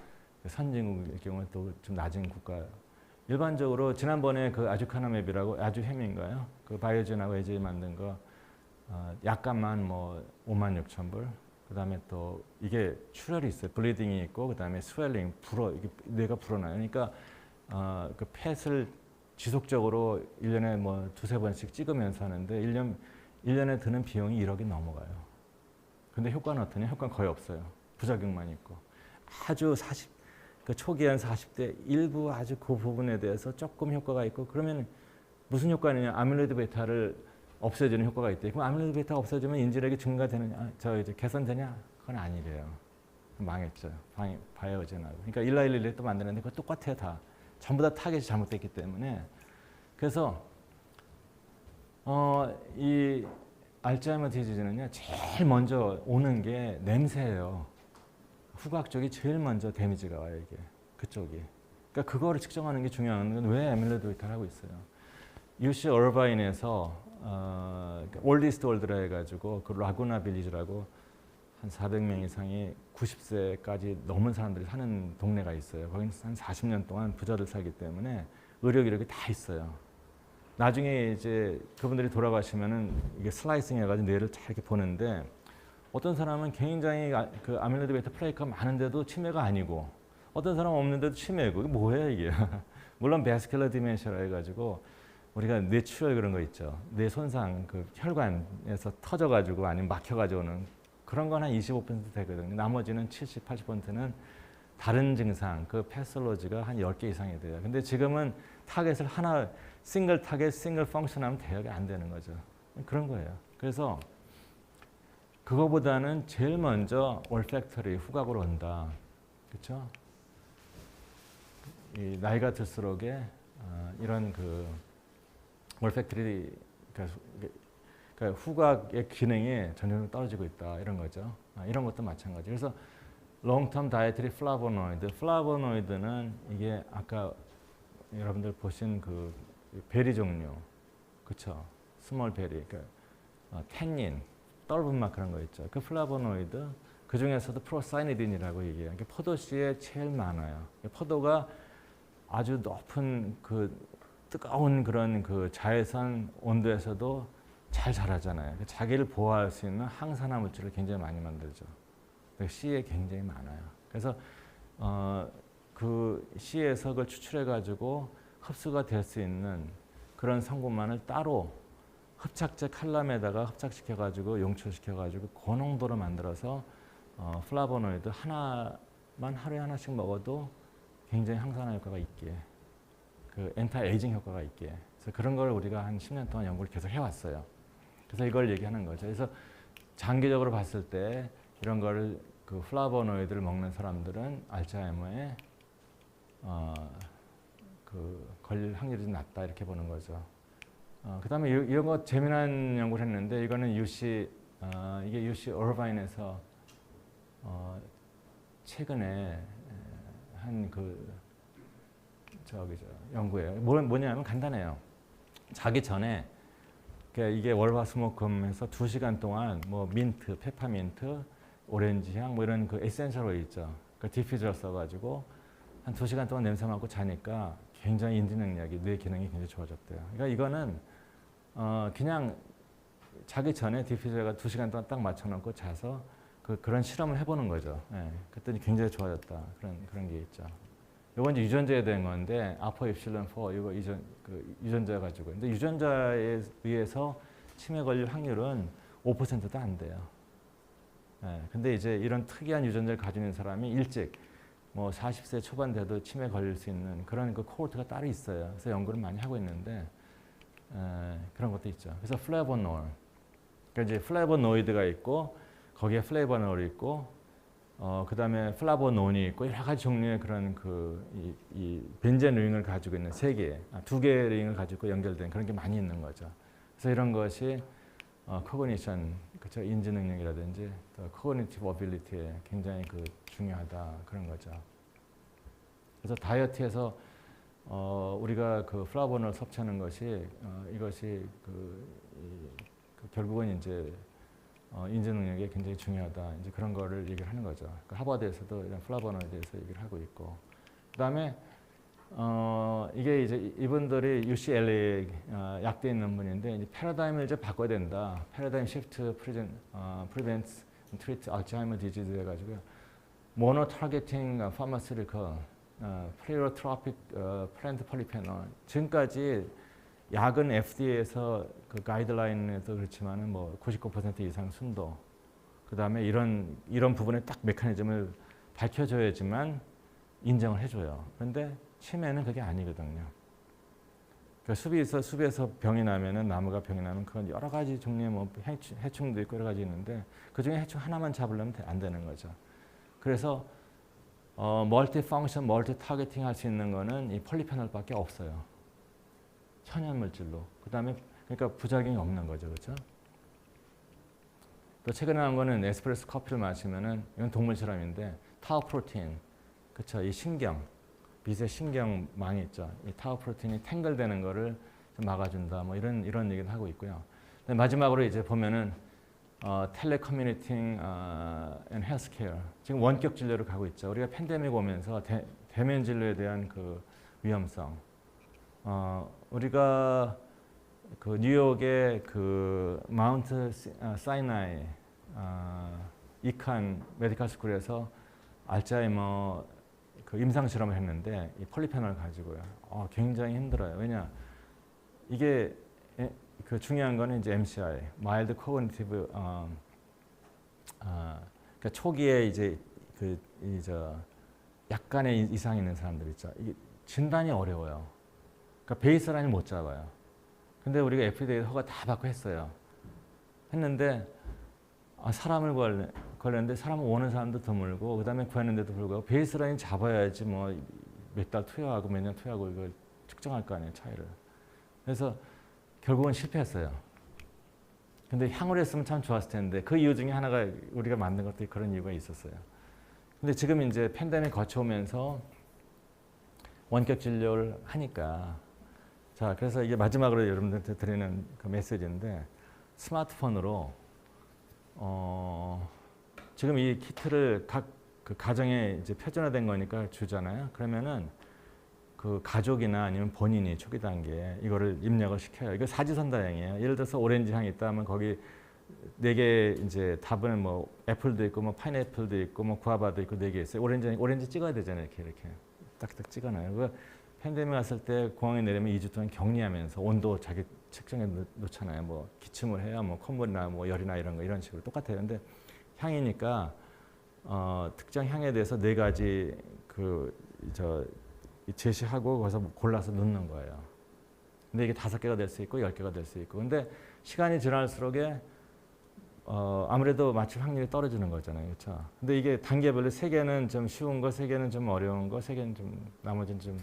선진국의 경우는 또 좀 낮은 국가. 일반적으로 지난번에 그 아주카나맵이라고, 아주햄인가요? 그 바이오젠하고 에이지 만든 거 약값만 뭐 56,000불. 그 다음에 또 이게 출혈이 있어요. 블리딩이 있고, 그 다음에 스웰링, 이게 뇌가 불어나요. 그러니까 그 펫을 지속적으로 1년에 뭐 2-3번씩 찍으면서 하는데 1년에 드는 비용이 1억이 넘어가요. 근데 효과는 어떠냐? 효과는 거의 없어요. 부작용만 있고. 아주 그 초기 한 40대 일부 아주 그 부분에 대해서 조금 효과가 있고, 그러면 무슨 효과냐? 아밀로이드 베타를 없애주는 효과가 있대. 그럼 아밀로이드 베타가 없어지면 인지력이 증가되느냐? 이제 개선되냐? 그건 아니래요. 망했죠. 바이오젠하고. 그러니까 1111또 만드는데 그거 똑같아요, 다. 전부 다 타겟이 잘못됐기 때문에. 그래서 이 알츠하이머 디지즈는요, 제일 먼저 오는 게 냄새예요. 후각 쪽이 제일 먼저 데미지가 와요, 이게. 그쪽이. 그러니까 그거를 측정하는 게 중요한 건 왜 아밀로이드 베타를 하고 있어요. UC 얼바인에서 올디스트 월드라 해가지고 그 라구나 빌리지라고 한 400명 이상이 90세까지 넘은 사람들이 사는 동네가 있어요. 거기는 한 40년 동안 부자들 살기 때문에 의료 기록이 다 있어요. 나중에 이제 그분들이 돌아가시면은 이게 슬라이싱 해가지고 뇌를 잘 이렇게 보는데, 어떤 사람은 굉장히 그 아밀로이드 베타 플레이크가 많은데도 치매가 아니고, 어떤 사람은 없는데도 치매고, 이게 뭐예요 이게? 물론 베스큘러 디멘시아라 해가지고 우리가 뇌출혈 그런 거 있죠. 뇌 손상, 그 혈관에서 터져가지고 아니면 막혀가지고는 그런 건 한 25% 되거든요. 나머지는 70, 80%는 다른 증상, 그 패솔로지가 한 10개 이상이 돼요. 근데 지금은 타겟을 하나, 싱글 타겟, 싱글 펑션 하면 대역이 안 되는 거죠. 그런 거예요. 그래서 그거보다는 제일 먼저 올팩터리, 후각으로 온다. 그렇죠? 이 나이가 들수록에 이런 그 올팩터리, 그러니까 후각의 기능이 전혀 떨어지고 있다, 이런 거죠. 이런 것도 마찬가지. 그래서 long-term dietary flavonoid. 플라보노이드는 이게 아까 여러분들 보신 그 베리 종류, 그쵸? 스몰 베리, 그러니까 텐닌, 떫은 맛 그런 거 있죠. 그 플라보노이드, 그 중에서도 프로사이니딘이라고 얘기해요. 그러니까 포도씨에 제일 많아요. 포도가 아주 높은 그 뜨거운 그런 그 자외선 온도에서도 잘 자라잖아요. 자기를 보호할 수 있는 항산화 물질을 굉장히 많이 만들죠. 씨에 굉장히 많아요. 그래서 그 씨에서 그걸 추출해 가지고 흡수가 될 수 있는 그런 성분만을 따로 흡착제 칼럼에다가 흡착시켜 가지고 용출시켜 가지고 고농도로 만들어서 플라보노이드 하나만 하루에 하나씩 먹어도 굉장히 항산화 효과가 있게, 그 엔타 에이징 효과가 있게. 그래서 그런 걸 우리가 한 10년 동안 연구를 계속 해왔어요. 그래서 이걸 얘기하는 거죠. 그래서 장기적으로 봤을 때 이런 거를 그 플라보노이드를 먹는 사람들은 알츠하이머에 그 걸릴 확률이 좀 낮다 이렇게 보는 거죠. 그다음에 이런 거 재미난 연구를 했는데 이거는 이게 UC 어르바인에서 최근에 한 연구예요. 뭐냐면 간단해요. 자기 전에 이게 월화수목금해서 2시간 동안 뭐 민트, 페퍼민트, 오렌지 향 뭐 이런 그 에센셜 오일 있죠. 그 디퓨저를 써가지고 한 2시간 동안 냄새 맡고 자니까 굉장히 인지 능력이, 뇌 기능이 굉장히 좋아졌대요. 그러니까 이거는 그냥 자기 전에 디퓨저가 2시간 동안 딱 맞춰놓고 자서 그런 실험을 해보는 거죠. 예, 그랬더니 굉장히 좋아졌다. 그런 게 있죠. 이건 이제 유전자에 대한 건데 아포 입실론 4 이거 유전자 가지고. 근데 유전자에 의해서 치매 걸릴 확률은 5%도 안 돼요. 예, 근데 이제 이런 특이한 유전자를 가지고 있는 사람이 일찍 뭐 40세 초반 돼도 치매 걸릴 수 있는 그런 그 코호트가 따로 있어요. 그래서 연구를 많이 하고 있는데 그런 것도 있죠. 그래서 플래보놀, 그러니까 이제 플래보노이드가 있고 거기에 플래보놀이 있고 그 다음에 플라보논이 있고 여러 가지 종류의 그런 이 벤젠 링을 가지고 있는 3개, 2개의 링을 가지고 연결된 그런 게 많이 있는 거죠. 그래서 이런 것이 코그니션, 그렇죠? 인지 능력이라든지 코그니티브 어빌리티에 굉장히 중요하다 그런 거죠. 그래서 다이어트에서 우리가 그 플라보놀 섭취하는 것이 이것이 결국은 이제 인지 능력이 굉장히 중요하다. 이제 그런 거를 얘기를 하는 거죠. 그러니까 하버드에서도 이런 플라보노이드에 대해서 얘기를 하고 있고, 그다음에 이게 이제 이분들이 UCLA 약대에 있는 분인데 이제 패러다임을 이제 바꿔야 된다. 패러다임 시프트 prevents and treats Alzheimer disease 해가지고요. 모노 타겟팅 파마스리컬 플레이로트로픽 플랜트 폴리페놀. 지금까지 약은 FDA에서 그 가이드라인에도 그렇지만은 뭐 99% 이상 순도, 그 다음에 이런 부분에 딱 메커니즘을 밝혀줘야지만 인정을 해줘요. 그런데 치매는 그게 아니거든요. 그러니까 숲에서 병이 나면은 나무가 병이 나면 그건 여러 가지 종류의 뭐 해충도 있고 여러 가지 있는데 그 중에 해충 하나만 잡으려면 안 되는 거죠. 그래서 멀티 펑션, 멀티 타겟팅 할 수 있는 거는 이 폴리페놀밖에 없어요. 천연 물질로. 그다음에 그러니까 부작용이 없는 거죠, 그렇죠? 또 최근에 나온 거는 에스프레소 커피를 마시면은 이건 동물 실험인데 타우 프로테인, 그렇죠? 이 미세 신경망이 있죠. 이 타우 프로테인이 탱글되는 거를 좀 막아준다. 뭐 이런 얘기를 하고 있고요. 마지막으로 이제 보면은 텔레커뮤니팅 앤 헬스케어. 지금 원격 진료를 가고 있죠. 우리가 팬데믹 오면서 대면 진료에 대한 그 위험성. 우리가 그 뉴욕의 그 마운트 사이나이 이칸 메디컬 스쿨에서 알츠하이머 그 임상 실험을 했는데 이 폴리페놀 가지고요. 굉장히 힘들어요. 왜냐 이게 그 중요한 거는 이제 MCI, 마일드 코그니티브 그러니까 초기에 이제 약간의 이상이 있는 사람들 있죠. 이게 진단이 어려워요. 그러니까 베이스라인을 못 잡아요. 근데 우리가 FDA 허가 다 받고 했어요. 했는데 사람을 걸렸는데 사람을 오는 사람도 드물고 그다음에 구했는데도 불구하고 베이스라인 잡아야지 뭐 몇 달 투여하고 몇 년 투여하고 이걸 측정할 거 아니에요, 차이를. 그래서 결국은 실패했어요. 근데 향으로 했으면 참 좋았을 텐데 그 이유 중에 하나가 우리가 만든 것도 그런 이유가 있었어요. 근데 지금 이제 팬데믹 거쳐오면서 원격 진료를 하니까 자, 그래서 이게 마지막으로 여러분들한테 드리는 그 메시지인데 스마트폰으로 지금 이 키트를 각 그 가정에 이제 표준화된 거니까 주잖아요. 그러면은 그 가족이나 아니면 본인이 초기 단계에 이거를 입력을 시켜요. 이거 사지선다형이에요. 예를 들어서 오렌지 향이 있다면 거기 4개 이제 답은 뭐 애플도 있고 뭐 파인애플도 있고 뭐 구아바도 있고 4개 있어요. 오렌지 찍어야 되잖아요. 이렇게 딱딱 찍어놔요. 그 팬데믹 왔을 때 공항에 내리면 2주 동안 격리하면서 온도 자기 측정해 놓잖아요. 뭐 기침을 해야 뭐 콧물이나 뭐 열이나 이런 거 이런 식으로 똑같아요. 근데 향이니까 특정 향에 대해서 4가지 제시하고 거기서 골라서 넣는 거예요. 근데 이게 5개가 될 수 있고 10개가 될 수 있고. 근데 시간이 지날수록 아무래도 맞출 확률이 떨어지는 거잖아요. 그렇죠? 근데 이게 단계별로 3개는 좀 쉬운 거, 3개는 좀 어려운 거, 3개는 좀 나머지는 좀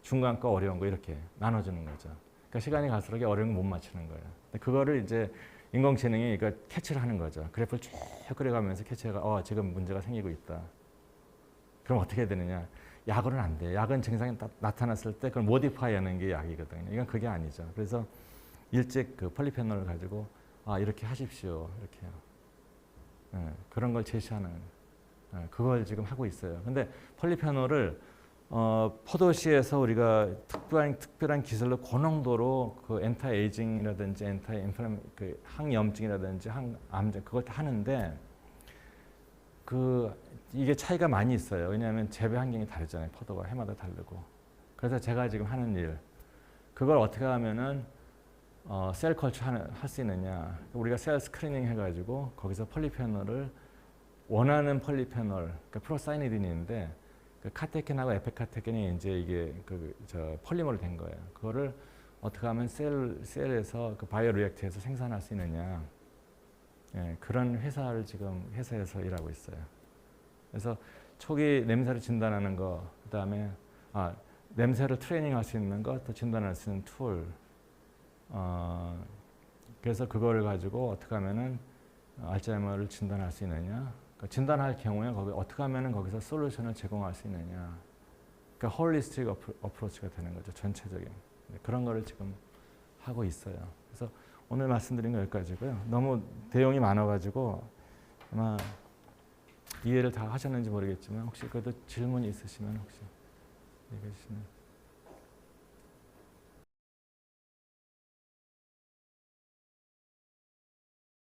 중간 거, 어려운 거 이렇게 나눠주는 거죠. 그러니까 시간이 갈수록 어려운 거 못 맞추는 거예요. 근데 그거를 이제 인공지능이 그러니까 캐치를 하는 거죠. 그래프를 쭉 그려가면서 캐치해가 지금 문제가 생기고 있다. 그럼 어떻게 해야 되느냐? 약으로는 안 돼요. 약은 증상이 나타났을 때 그걸 모디파이 하는 게 약이거든요. 이건 그게 아니죠. 그래서 일찍 그 폴리페놀을 가지고 이렇게 하십시오. 이렇게요. 그런 걸 제시하는 그걸 지금 하고 있어요. 근데 폴리페놀을 포도씨에서 우리가 특별한 기술로 고농도로 그 엔타 에이징이라든지 엔타 인플라메 그 항염증이라든지 항암증 그걸 다 하는데 이게 차이가 많이 있어요. 왜냐하면 재배 환경이 다르잖아요. 포도가 해마다 다르고. 그래서 제가 지금 하는 일 그걸 어떻게 하면은 셀 컬처 할 수 있느냐. 우리가 셀 스크리닝 해가지고 거기서 폴리페놀을 원하는 폴리페놀, 그러니까 프로사이니딘인데 그 카테킨하고 에페카테킨이 이제 이게 폴리머로 된 거예요. 그거를 어떻게 하면 셀에서 그 바이오 리액터에서 생산할 수 있느냐. 그런 회사에서 일하고 있어요. 그래서 초기 냄새를 진단하는 거, 그다음에 냄새를 트레이닝할 수 있는 거, 또 진단할 수 있는 툴. 그래서 그거를 가지고 어떻게 하면은 알츠하이머를 진단할 수 있느냐. 그러니까 진단할 경우에 어떻게 하면은 거기서 솔루션을 제공할 수 있느냐. 그러니까 홀리스틱 어프로치가 되는 거죠. 전체적인. 그런 거를 지금 하고 있어요. 그래서 오늘 말씀드린 거 여기까지고요. 너무 내용이 많아가지고 아마 이해를 다 하셨는지 모르겠지만 혹시 그래도 질문이 있으시면 혹시 얘기해 주시면.